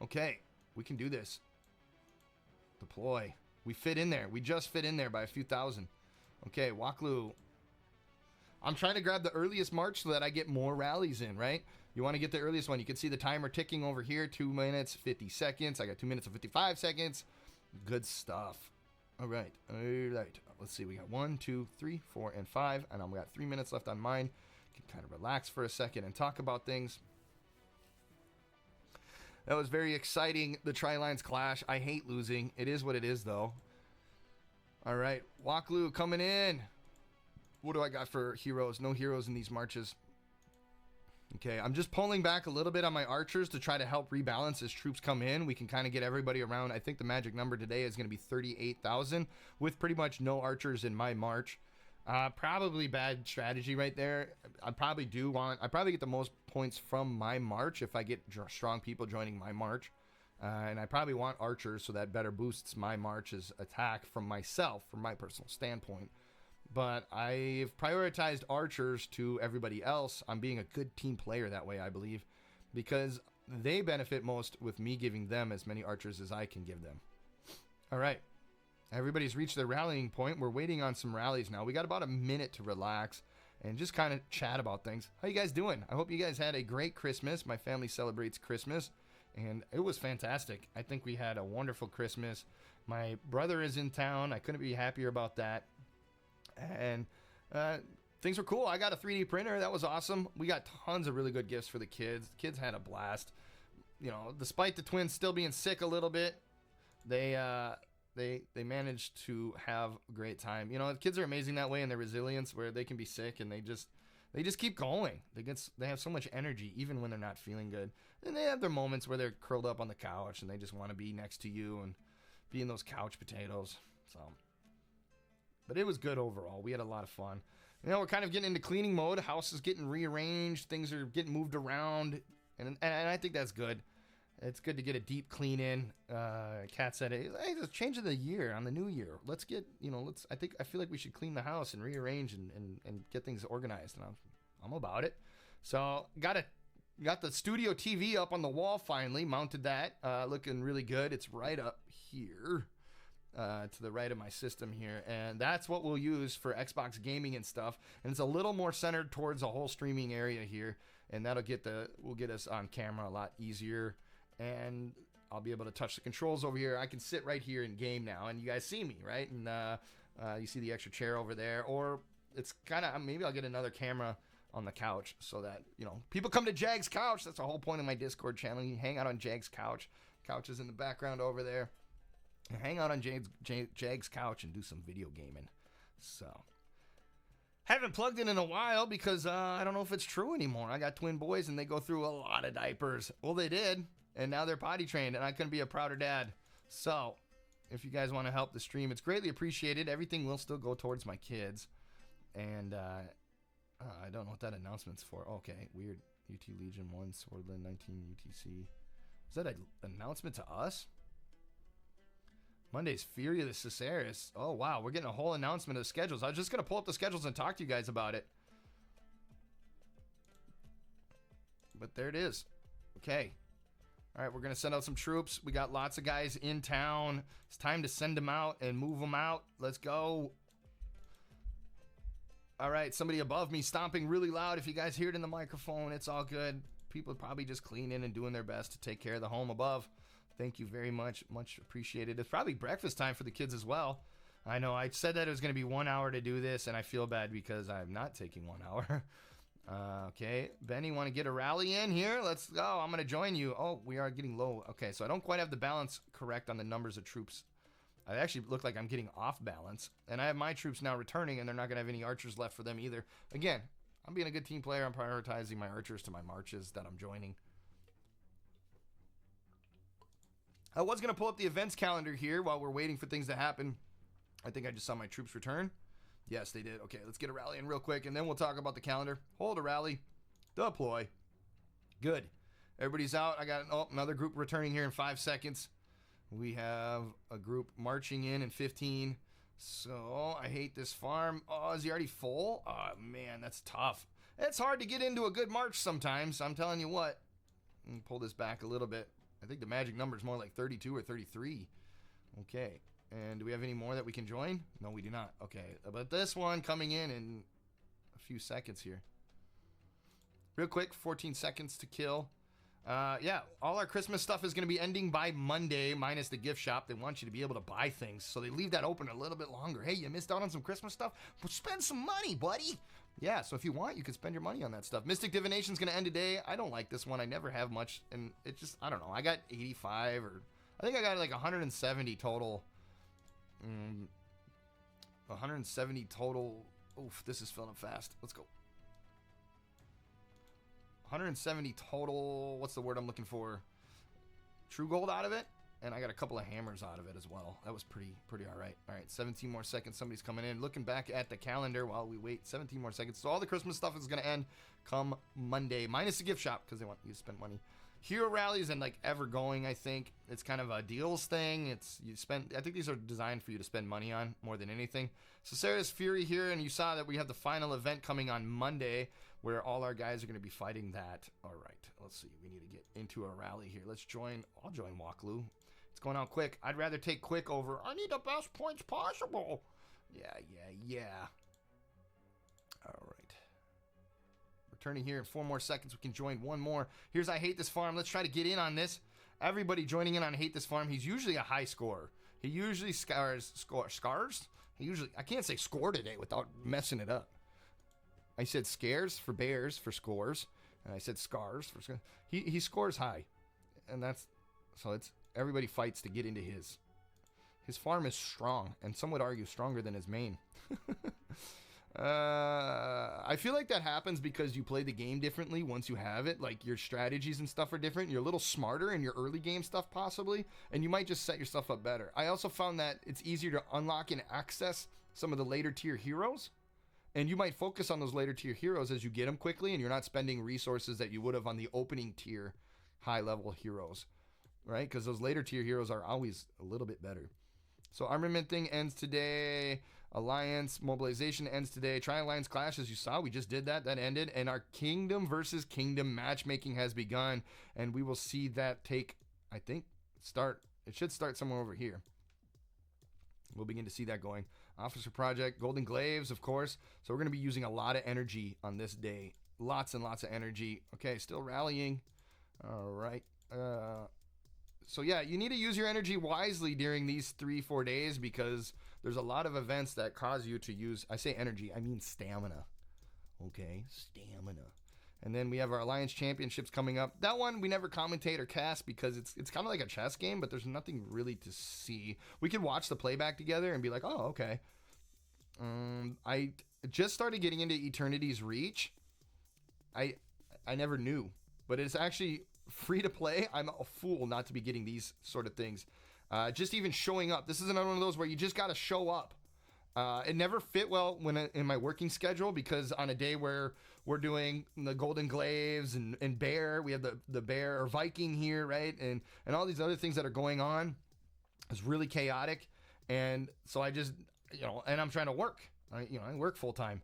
Okay, we can do this. Deploy. We fit in there. We just fit in there by a few thousand. Okay, Waklu. I'm trying to grab the earliest march so that I get more rallies in, right? You want to get the earliest one. You can see the timer ticking over here. 2 minutes, 50 seconds. I got 2 minutes and 55 seconds. Good stuff. All right. All right. Let's see. We got 1, 2, 3, 4, and 5. And I've got 3 minutes left on mine. Can kind of relax for a second and talk about things. That was very exciting. The Tri-Lines clash. I hate losing. It is what it is, though. All right. Waklu coming in. What do I got for heroes? No heroes in these marches. Okay, I'm just pulling back a little bit on my archers to try to help rebalance as troops come in. We can kind of get everybody around. I think the magic number today is going to be 38,000 with pretty much no archers in my march. Probably bad strategy right there. I probably get the most points from my march if I get strong people joining my march. And I probably want archers so that better boosts my march's attack from myself, from my personal standpoint. But I've prioritized archers to everybody else. I'm being a good team player that way, I believe, because they benefit most with me giving them as many archers as I can give them. All right. Everybody's reached their rallying point. We're waiting on some rallies now. We got about a minute to relax and just kind of chat about things. How you guys doing? I hope you guys had a great Christmas. My family celebrates Christmas, and it was fantastic. I think we had a wonderful Christmas. My brother is in town. I couldn't be happier about that. And things were cool. I got a 3D printer. That was awesome. We got tons of really good gifts for the kids. The kids had a blast. Despite the twins still being sick a little bit, they managed to have a great time. The kids are amazing that way in their resilience, where they can be sick and they just keep going. They have so much energy even when they're not feeling good. And they have their moments where they're curled up on the couch and they just want to be next to you and be in those couch potatoes. But it was good overall. We had a lot of fun. We're kind of getting into cleaning mode. House is getting rearranged. Things are getting moved I think that's good. It's good to get a deep clean in. Kat said, hey, it's change of the year on the new year. Let's get, I feel like we should clean the house and rearrange and get things organized. And I'm about it. So got the studio TV up on the wall finally. Mounted that. Looking really good. It's right up here. to the right of my system here, and that's what we'll use for Xbox gaming and stuff. And it's a little more centered towards the whole streaming area here, and that'll will get us on camera a lot easier. And I'll be able to touch the controls over here. I can sit right here and game now, and you guys see me, right? And you see the extra chair over there, or it's kind of, maybe I'll get another camera on the couch so that, you know, people come to JAG's couch. That's the whole point of my Discord channel. You hang out on JAG's couch. Couch is in the background over there. You hang out on JAG's couch and do some video gaming. So, haven't plugged in a while because I don't know if it's true anymore. I got twin boys and they go through a lot of diapers. Well, they did, and now they're potty trained, and I couldn't be a prouder dad. So, if you guys want to help the stream, it's greatly appreciated. Everything will still go towards my kids. And I don't know what that announcement's for. Okay, weird. UT Legion 1, Swordland 19, UTC. Is that an announcement to us? Monday's Fury of the Caceres. Oh, wow. We're getting a whole announcement of the schedules. I was just going to pull up the schedules and talk to you guys about it. But there it is. Okay. All right, we're going to send out some troops. We got lots of guys in town. It's time to send them out and move them out. Let's go. All right, somebody above me stomping really loud. If you guys hear it in the microphone, it's all good. People are probably just cleaning and doing their best to take care of the home above. Thank you very much. Much appreciated. It's probably breakfast time for the kids as well. I know I said that it was going to be 1 hour to do this, and I feel bad because I'm not taking 1 hour. Okay. Benny, want to get a rally in here? Let's go. I'm going to join you. Oh, we are getting low. Okay, so I don't quite have the balance correct on the numbers of troops. I actually look like I'm getting off balance. And I have my troops now returning, and they're not going to have any archers left for them either. Again, I'm being a good team player. I'm prioritizing my archers to my marches that I'm joining. I was going to pull up the events calendar here while we're waiting for things to happen. I think I just saw my troops return. Yes, they did. Okay, let's get a rally in real quick, and then we'll talk about the calendar. Hold a rally. Deploy. Good. Everybody's out. I got another group returning here in 5 seconds. We have a group marching in 15. So, I hate this farm. Oh, is he already full? Oh, man, that's tough. It's hard to get into a good march sometimes. I'm telling you what. Let me pull this back a little bit. I think the magic number is more like 32 or 33. Okay. And do we have any more that we can join? No, we do not. Okay. But this one coming in a few seconds here. Real quick, 14 seconds to kill. Yeah, all our Christmas stuff is going to be ending by Monday, minus the gift shop. They want you to be able to buy things, so they leave that open a little bit longer. Hey, you missed out on some Christmas stuff? Well, spend some money, buddy. Yeah, so if you want, you can spend your money on that stuff. Mystic Divination's going to end today. I don't like this one. I never have much, and it just, I don't know. I got 85, or I think I got like 170 total. 170 total. Oof, this is filling up fast. Let's go. 170 total. What's the word I'm looking for? True gold out of it. And I got a couple of hammers out of it as well. That was pretty all right. All right, 17 more seconds. Somebody's coming in. Looking back at the calendar while we wait. 17 more seconds. So all the Christmas stuff is going to end come Monday. Minus the gift shop because they want you to spend money. Hero rallies and like ever going, I think. It's kind of a deals thing. I think these are designed for you to spend money on more than anything. So Sarah's Fury here, and you saw that we have the final event coming on Monday where all our guys are going to be fighting that. All right, let's see. We need to get into a rally here. Let's join. I'll join Walkloo. It's going on quick. I'd rather take quick over. I need the best points possible. Yeah. All right. Returning here in 4 more seconds. We can join one more. Here's I Hate This Farm. Let's try to get in on this. Everybody joining in on Hate This Farm. He's usually a high scorer. He usually scars. He usually, I can't say score today without messing it up. I said scares for bears for scores, and I said scars for scores. He scores high, and that's so it's everybody fights to get into his. His farm is strong, and some would argue stronger than his main. I feel like that happens because you play the game differently once you have it. Like your strategies and stuff are different. You're a little smarter in your early game stuff possibly, and you might just set yourself up better. I also found that it's easier to unlock and access some of the later tier heroes. And you might focus on those later tier heroes as you get them quickly, and you're not spending resources that you would have on the opening tier high level heroes, right? Because those later tier heroes are always a little bit better. So armament thing ends today. Alliance mobilization ends today. Tri-Alliance Clash, as you saw, we just did that. That ended. And our Kingdom versus Kingdom matchmaking has begun. And we will see that take, I think, start. It should start somewhere over here. We'll begin to see that going. Officer Project, Golden Glaives, of course. So we're going to be using a lot of energy on this day. Lots and lots of energy. Okay, still rallying. All right. So yeah, you need to use your energy wisely during these 3-4 days because there's a lot of events that cause you to use, I say energy, I mean stamina. Okay, stamina. And then we have our Alliance Championships coming up. That one we never commentate or cast because it's kind of like a chess game, but there's nothing really to see. We can watch the playback together and be like, oh, okay. I just started getting into Eternity's Reach. I never knew, but it's actually free to play. I'm a fool not to be getting these sort of things. Just even showing up. This is another one of those where you just got to show up. It never fit well in my working schedule because on a day where we're doing the Golden Glaives and Bear, we have the Bear or Viking here, right? And all these other things that are going on. It's really chaotic. And so I just, and I'm trying to work. I work full time.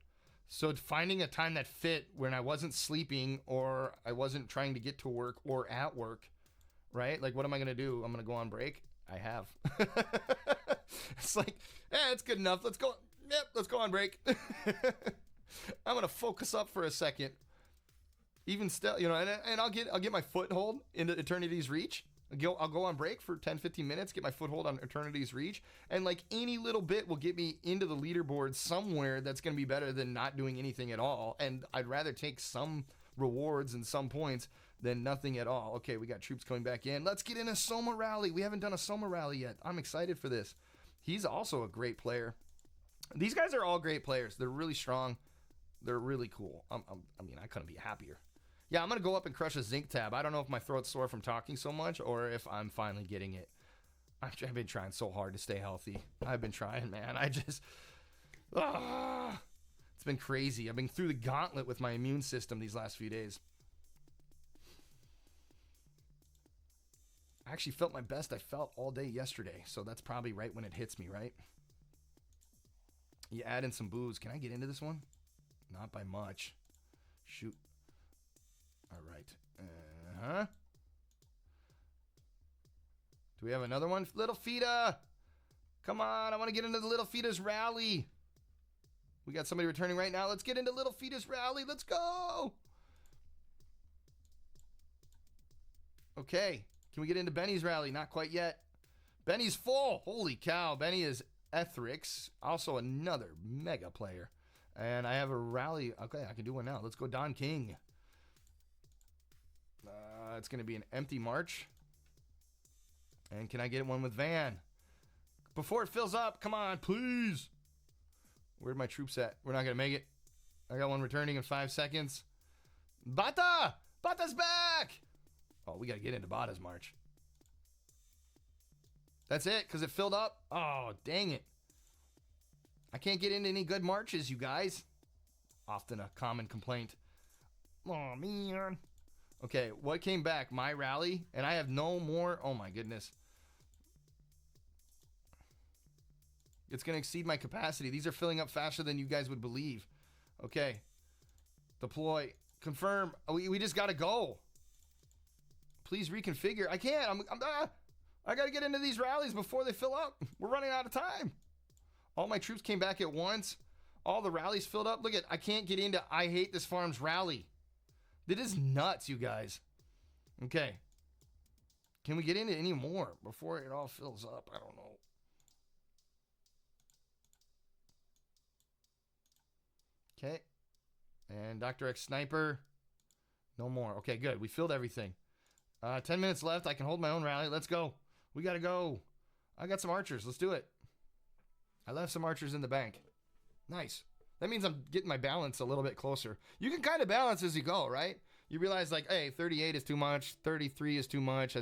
So finding a time that fit when I wasn't sleeping or I wasn't trying to get to work or at work, right? Like, what am I going to do? I'm going to go on break? I have. It's like, it's good enough. Let's go. Yep, let's go on break. I'm gonna focus up for a second. Even still, and I'll get my foothold into Eternity's Reach. I'll go on break for 10-15 minutes, get my foothold on Eternity's Reach, and like any little bit will get me into the leaderboard somewhere that's gonna be better than not doing anything at all. And I'd rather take some rewards and some points than nothing at all. Okay, we got troops coming back in. Let's get in a Soma rally. We haven't done a Soma rally yet. I'm excited for this. He's also a great player. These guys are all great players. They're really strong. They're really cool. I couldn't be happier. Yeah, I'm going to go up and crush a zinc tab. I don't know if my throat's sore from talking so much or if I'm finally getting it. I've been trying so hard to stay healthy. I've been trying, man. It's been crazy. I've been through the gauntlet with my immune system these last few days. I actually felt my best I felt all day yesterday, so that's probably right when it hits me, right? You add in some booze. Can I get into this one? Not by much. Shoot. All right. Do we have another one? Little Fita! Come on, I want to get into the Little Fita's rally. We got somebody returning right now. Let's get into Little Fita's rally. Let's go! Okay. Can we get into Benny's rally? Not quite yet. Benny's full. Holy cow. Benny is Ethrix. Also another mega player. And I have a rally. Okay, I can do one now. Let's go Don King. It's going to be an empty march. And can I get one with Van? Before it fills up. Come on, please. Where'd my troops at? We're not going to make it. I got one returning in 5 seconds. Bata! Bata's back! Oh, we got to get into Bata's march. That's it, because it filled up. Oh, dang it. I can't get into any good marches, you guys. Often a common complaint. Oh, man. Okay, what came back? My rally, and I have no more. Oh, my goodness. It's going to exceed my capacity. These are filling up faster than you guys would believe. Okay. Deploy. Confirm. We just got to go. Please reconfigure. I can't. I got to get into these rallies before they fill up. We're running out of time. All my troops came back at once. All the rallies filled up. Look at, I can't get into I Hate This Farm's rally. That is nuts, you guys. Okay. Can we get into any more before it all fills up? I don't know. Okay. And Dr. X Sniper. No more. Okay, good. We filled everything. 10 minutes left. I can hold my own rally. Let's go. We got to go. I got some archers. Let's do it. I left some archers in the bank. Nice. That means I'm getting my balance a little bit closer. You can kind of balance as you go, right? You realize, like, hey, 38 is too much. 33 is too much.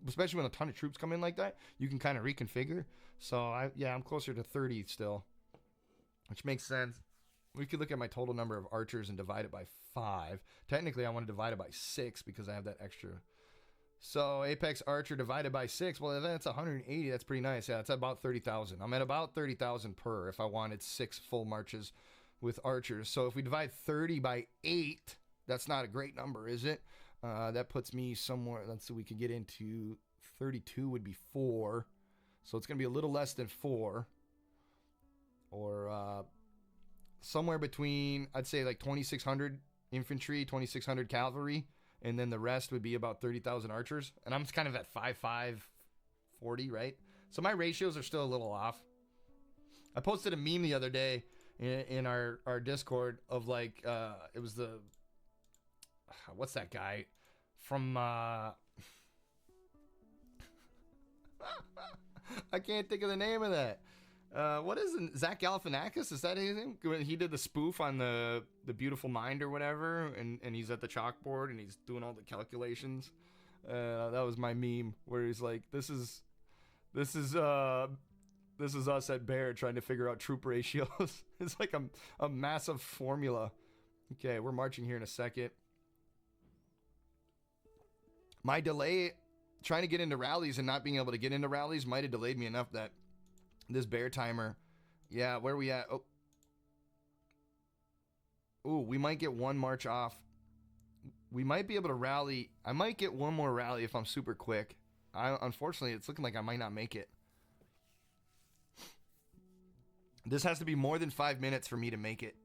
Especially when a ton of troops come in like that, you can kind of reconfigure. So, I'm closer to 30 still, which makes sense. We could look at my total number of archers and divide it by 5. Technically, I want to divide it by 6 because I have that extra. So Apex Archer divided by 6. Well, that's 180. That's pretty nice. Yeah, it's about 30,000. I'm at about 30,000 per if I wanted 6 full marches with archers. So if we divide 30 by 8, that's not a great number, is it? That puts me somewhere. Let's see. We could get into 32 would be 4. So it's going to be a little less than 4. or somewhere between, I'd say like 2,600 infantry, 2,600 cavalry, and then the rest would be about 30,000 archers. And I'm kind of at 5.5, 40, right? So my ratios are still a little off. I posted a meme the other day in our Discord of like, it was the, what's that guy from, I can't think of the name of that. What is it? Zach Galifianakis? Is that his name? He did the spoof on the Beautiful Mind or whatever, and he's at the chalkboard and he's doing all the calculations. That was my meme where he's like, this is us at Bear trying to figure out troop ratios. It's like a massive formula. Okay, we're marching here in a second. My delay trying to get into rallies and not being able to get into rallies might have delayed me enough that this Bear timer, yeah, where are we at? Oh, we might get one march off. We might be able to rally. I might get one more rally if I'm super quick. Unfortunately, it's looking like I might not make it. This has to be more than 5 minutes for me to make it.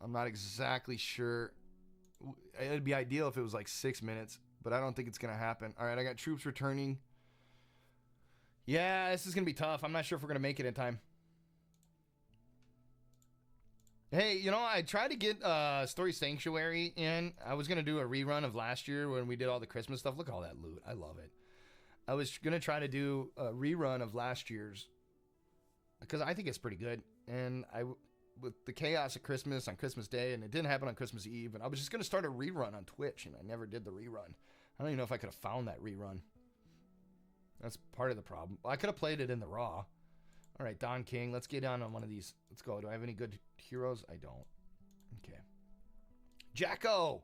I'm not exactly sure. It'd be ideal if it was like 6 minutes, but I don't think it's going to happen. All right, I got troops returning. Yeah, this is going to be tough. I'm not sure if we're going to make it in time. Hey, you know, I tried to get Story Sanctuary in. I was going to do a rerun of last year when we did all the Christmas stuff. Look at all that loot. I love it. I was going to try to do a rerun of last year's because I think it's pretty good. And with the chaos of Christmas on Christmas Day, and it didn't happen on Christmas Eve, and I was just going to start a rerun on Twitch, and I never did the rerun. I don't even know if I could have found that rerun. That's part of the problem. I could have played it in the Raw. All right, Don King. Let's get down on one of these. Let's go. Do I have any good heroes? I don't. Okay. Jacko.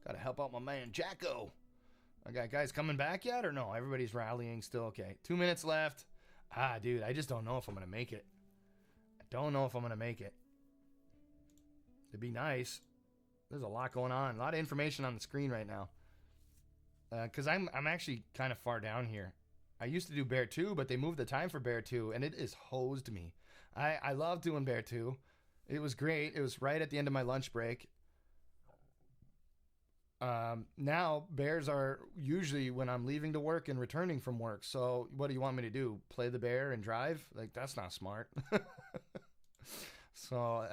Got to help out my man, Jacko. I got guys coming back yet or no? Everybody's rallying still. Okay. 2 minutes left. Dude, I just don't know if I'm going to make it. I don't know if I'm going to make it. It'd be nice. There's a lot going on. A lot of information on the screen right now. Because I'm actually kind of far down here. I used to do Bear 2, but they moved the time for Bear 2, and it has hosed me. I love doing Bear 2. It was great. It was right at the end of my lunch break. Now, Bears are usually when I'm leaving to work and returning from work. So what do you want me to do? Play the Bear and drive? Like, that's not smart. So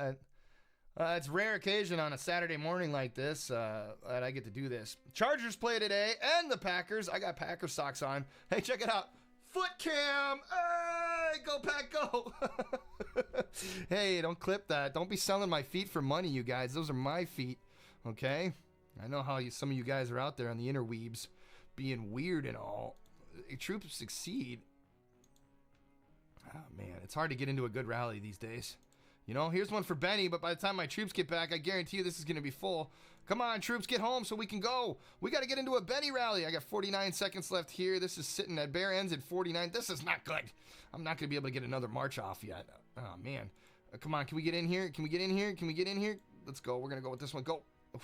it's a rare occasion on a Saturday morning like this that I get to do this. Chargers play today, and the Packers. I got Packer socks on. Hey, check it out. Foot cam. Hey, go Pack, go. Hey, don't clip that. Don't be selling my feet for money, you guys. Those are my feet, okay? I know how some of you guys are out there on the interweebs being weird and all. Troops succeed. Oh, man, it's hard to get into a good rally these days. You know, here's one for Benny, but by the time my troops get back, I guarantee you this is going to be full. Come on, troops, get home so we can go. We got to get into a Benny rally. I got 49 seconds left here. This is sitting at Bear ends at 49. This is not good. I'm not going to be able to get another march off yet. Oh, man. Come on, can we get in here? Can we get in here? Can we get in here? Let's go. We're going to go with this one. Go.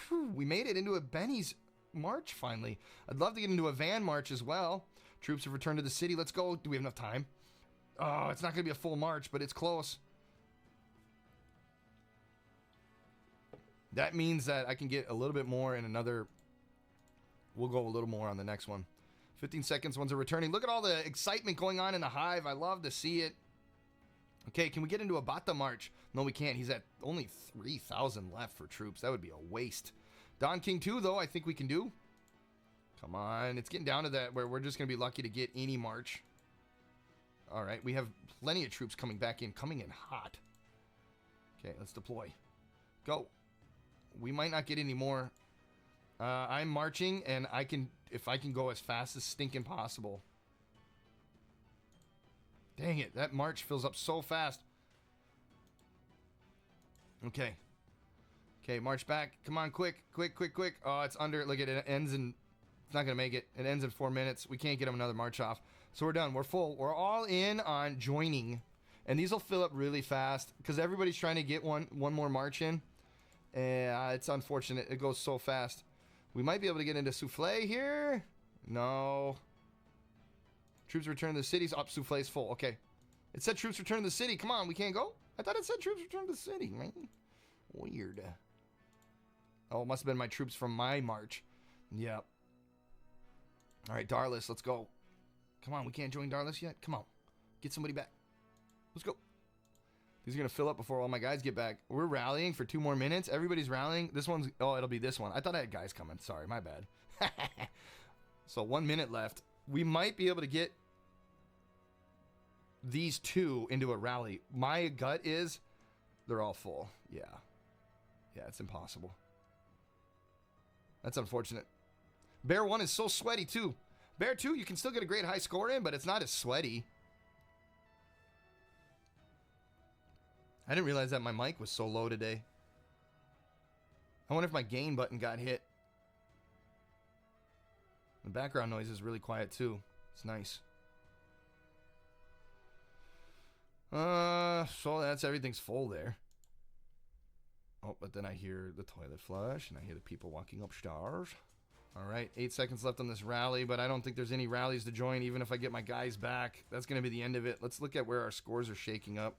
Whew, we made it into a Benny's march finally. I'd love to get into a van march as well. Troops have returned to the city. Let's go. Do we have enough time? Oh, it's not going to be a full march, but it's close. That means that I can get a little bit more in another. We'll go a little more on the next one. 15 seconds, ones are returning. Look at all the excitement going on in the hive. I love to see it. Okay, can we get into a Bata march? No, we can't. He's at only 3,000 left for troops. That would be a waste. Don King 2, though, I think we can do. Come on. It's getting down to that where we're just going to be lucky to get any march. All right, we have plenty of troops coming back in, coming in hot. Okay, let's deploy. Go. We might not get any more. I'm marching, and if I can go as fast as stinking possible. Dang it, that march fills up so fast. Okay. Okay, march back. Come on, quick, quick, quick, quick. Oh, it's under. Look at it. It ends in. It's not going to make it. It ends in 4 minutes. We can't get him another march off. So we're done. We're full. We're all in on joining. And these will fill up really fast because everybody's trying to get one more march in. It's unfortunate. It goes so fast. We might be able to get into Souffle here. No. Troops return to the cities. Up, Souffle's full. Okay. It said troops return to the city. Come on, we can't go? I thought it said troops return to the city, man. Weird. Oh, it must have been my troops from my march. Yep. All right, Darlis, let's go. Come on, we can't join Darlis yet? Come on. Get somebody back. Let's go. These are going to fill up before all my guys get back. We're rallying for 2 more minutes. Everybody's rallying. This one's... Oh, it'll be this one. I thought I had guys coming. Sorry, my bad. So 1 minute left. We might be able to get these 2 into a rally. My gut is they're all full. Yeah. Yeah, it's impossible. That's unfortunate. Bear 1 is so sweaty, too. Bear 2, you can still get a great high score in, but it's not as sweaty. I didn't realize that my mic was so low today. I wonder if my gain button got hit. The background noise is really quiet, too. It's nice. So that's everything's full there. Oh, but then I hear the toilet flush, and I hear the people walking upstairs. All right, 8 seconds left on this rally, but I don't think there's any rallies to join, even if I get my guys back. That's going to be the end of it. Let's look at where our scores are shaking up.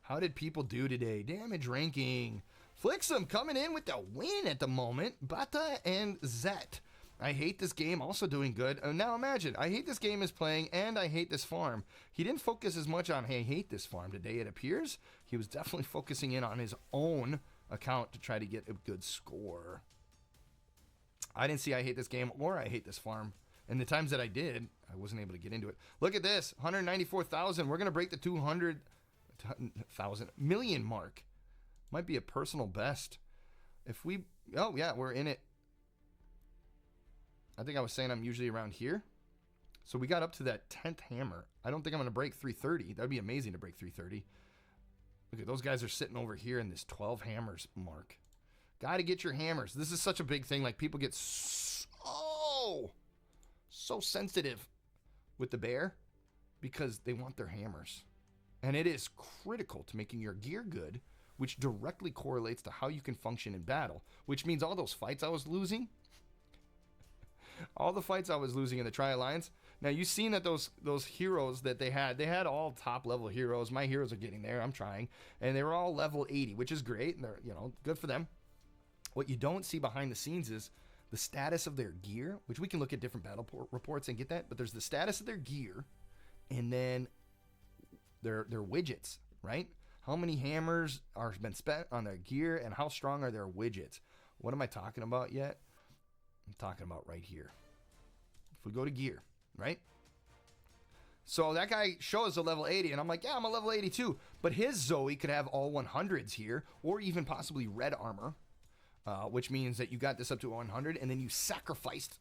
How did people do today? Damage ranking. Flixum coming in with the win at the moment. Bata and Zet. I hate this game, also doing good. Now imagine, I hate this game is playing, and I hate this farm. He didn't focus as much on, hey, I hate this farm today, it appears. He was definitely focusing in on his own account to try to get a good score. I didn't see I hate this game or I hate this farm. And the times that I did, I wasn't able to get into it. Look at this, 194,000. We're going to break the 200,000 million mark. Might be a personal best. If we, oh yeah, we're in it. I think I was saying I'm usually around here. So we got up to that 10th hammer. I don't think I'm going to break 330. That would be amazing to break 330. Look at those guys are sitting over here in this 12 hammers mark. Got to get your hammers. This is such a big thing. Like, people get so sensitive with the bear because they want their hammers. And it is critical to making your gear good, which directly correlates to how you can function in battle, which means all those fights I was losing, all the fights I was losing in the Tri-Alliance. Now, you've seen that those heroes that they had all top-level heroes. My heroes are getting there. I'm trying. And they were all level 80, which is great. And they're, good for them. What you don't see behind the scenes is the status of their gear, which we can look at different battle reports and get that. But there's the status of their gear and then their widgets, right? How many hammers are been spent on their gear and how strong are their widgets? What am I talking about yet? I'm talking about right here. If we go to gear, right? So that guy shows a level 80, and I'm like, yeah, I'm a level 82. But his Zoe could have all 100s here, or even possibly red armor, which means that you got this up to 100, and then you sacrificed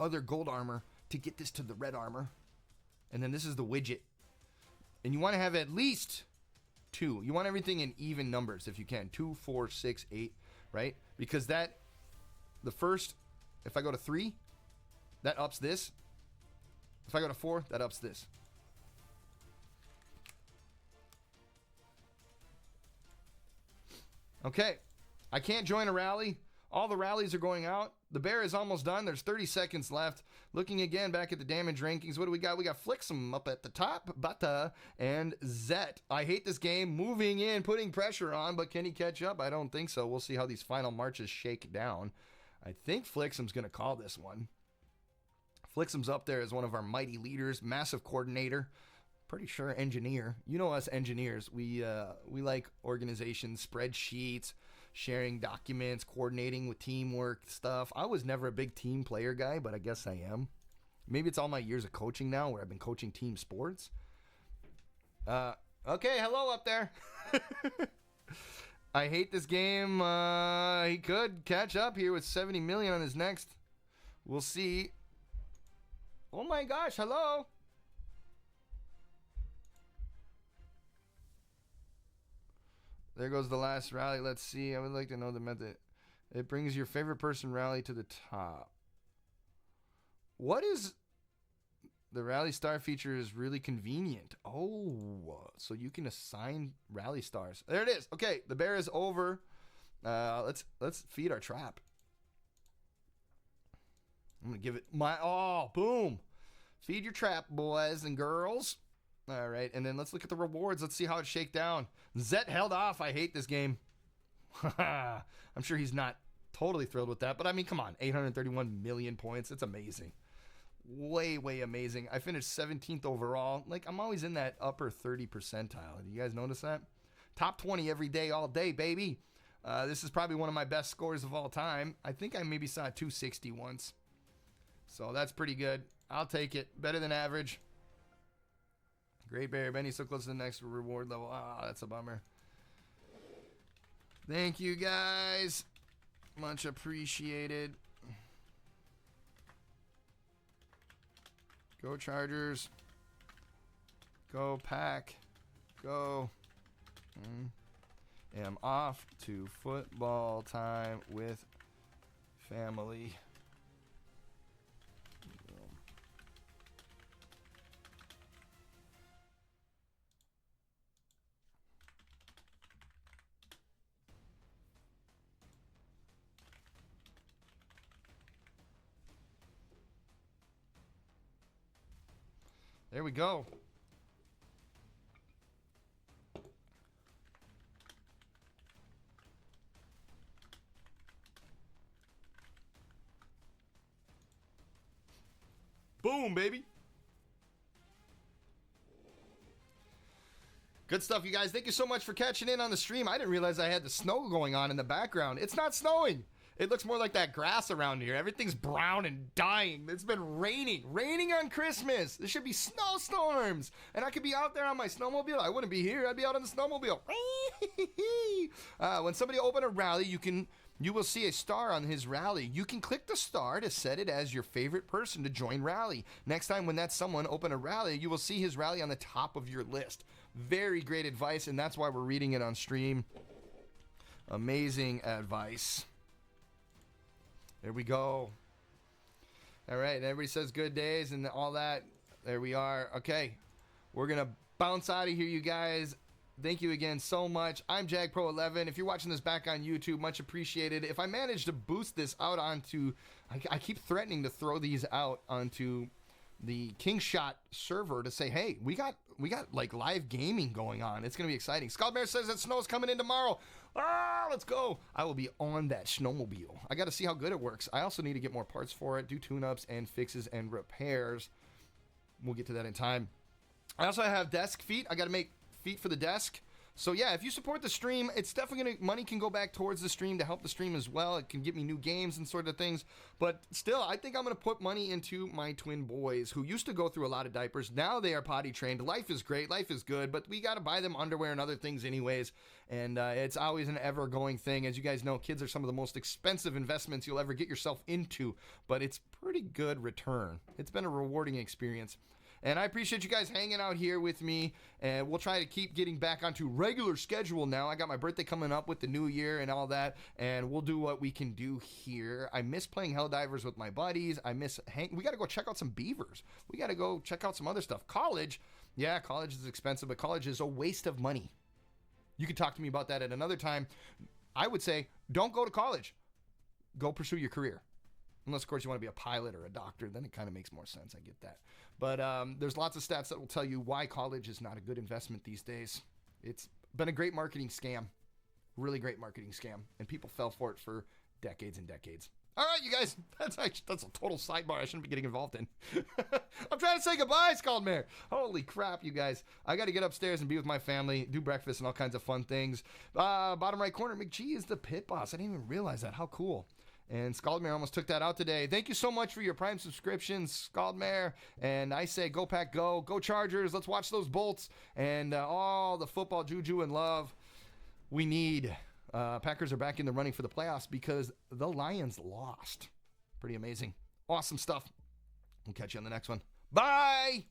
other gold armor to get this to the red armor. And then this is the widget. And you want to have at least 2. You want everything in even numbers if you can. 2, 4, 6, 8, right? Because the first... If I go to 3, that ups this. If I go to 4, that ups this. Okay. I can't join a rally. All the rallies are going out. The bear is almost done. There's 30 seconds left. Looking again back at the damage rankings. What do we got? We got Flixum up at the top. Bata and Zet. I hate this game. Moving in, putting pressure on, but can he catch up? I don't think so. We'll see how these final marches shake down. I think Flixum's going to call this one. Flixum's up there as one of our mighty leaders, massive coordinator, pretty sure engineer. You know us engineers, we like organization, spreadsheets, sharing documents, coordinating with teamwork stuff. I was never a big team player guy, but I guess I am. Maybe it's all my years of coaching now where I've been coaching team sports. Okay, hello up there. I hate this game. He could catch up here with 70 million on his next. We'll see. Oh my gosh, hello. There goes the last rally. Let's see. I would like to know the method. It brings your favorite person rally to the top. What is... The rally star feature is really convenient. Oh, so you can assign rally stars. There it is. Okay, the bear is over. Let's feed our trap. I'm gonna give it my boom. Feed your trap, boys and girls. All right, and then let's look at the rewards. Let's see how it shake down. Zet held off. I hate this game. I'm sure he's not totally thrilled with that, but I mean, come on, 831 million points. It's amazing. Way, way amazing. I finished 17th overall. Like, I'm always in that upper 30 percentile. Do you guys notice that? Top 20 every day, all day, baby. This is probably one of my best scores of all time. I think I maybe saw 260 once. So that's pretty good. I'll take it. Better than average. Great Bear. Benny so close to the next reward level. Ah, that's a bummer. Thank you, guys. Much appreciated. Go Chargers. Go Pack. Go. Am off to football time with family. There we go. Boom, baby. Good stuff, you guys. Thank you so much for catching in on the stream. I didn't realize I had the snow going on in the background. It's not snowing. It looks more like that grass around here. Everything's brown and dying. It's been raining on Christmas. There should be snowstorms. And I could be out there on my snowmobile. I wouldn't be here. I'd be out on the snowmobile. When somebody open a rally, you will see a star on his rally. You can click the star to set it as your favorite person to join rally. Next time when that someone open a rally, you will see his rally on the top of your list. Very great advice, and that's why we're reading it on stream. Amazing advice. There we go. All right, everybody says good days and all that. There we are. Okay, we're going to bounce out of here, you guys. Thank you again so much. I'm Jag Pro 11. If you're watching this back on YouTube, much appreciated. If I manage to boost this out onto, I keep threatening to throw these out onto the Kingshot server to say, hey, we got like live gaming going on. It's gonna be exciting. Scald Bear says that snow's coming in tomorrow. Let's go. I will be on that snowmobile. I got to see how good it works. I also need to get more parts for it, do tune-ups and fixes and repairs. We'll get to that in time. I also have desk feet. I got to make feet for the desk. So yeah, if you support the stream, it's definitely money can go back towards the stream to help the stream as well. It can get me new games and sort of things. But still, I think I'm going to put money into my twin boys who used to go through a lot of diapers. Now they are potty trained. Life is great. Life is good. But we got to buy them underwear and other things anyways. And it's always an ever-going thing. As you guys know, kids are some of the most expensive investments you'll ever get yourself into. But it's pretty good return. It's been a rewarding experience. And I appreciate you guys hanging out here with me. And we'll try to keep getting back onto regular schedule now. I got my birthday coming up with the new year and all that. And we'll do what we can do here. I miss playing Helldivers with my buddies. We got to go check out some beavers. We got to go check out some other stuff. College. Yeah, college is expensive, but college is a waste of money. You can talk to me about that at another time. I would say don't go to college. Go pursue your career. Unless, of course, you want to be a pilot or a doctor, then it kind of makes more sense. I get that. But there's lots of stats that will tell you why college is not a good investment these days. It's been a great marketing scam. Really great marketing scam. And people fell for it for decades and decades. All right, you guys. That's a total sidebar I shouldn't be getting involved in. I'm trying to say goodbye, Scald Mare. Holy crap, you guys. I got to get upstairs and be with my family, do breakfast and all kinds of fun things. Bottom right corner, McGee is the pit boss. I didn't even realize that. How cool. And Scaldmare almost took that out today. Thank you so much for your Prime subscriptions, Scaldmare. And I say go Pack, go. Go Chargers. Let's watch those Bolts. And all the football juju and love we need. Packers are back in the running for the playoffs because the Lions lost. Pretty amazing. Awesome stuff. We'll catch you on the next one. Bye!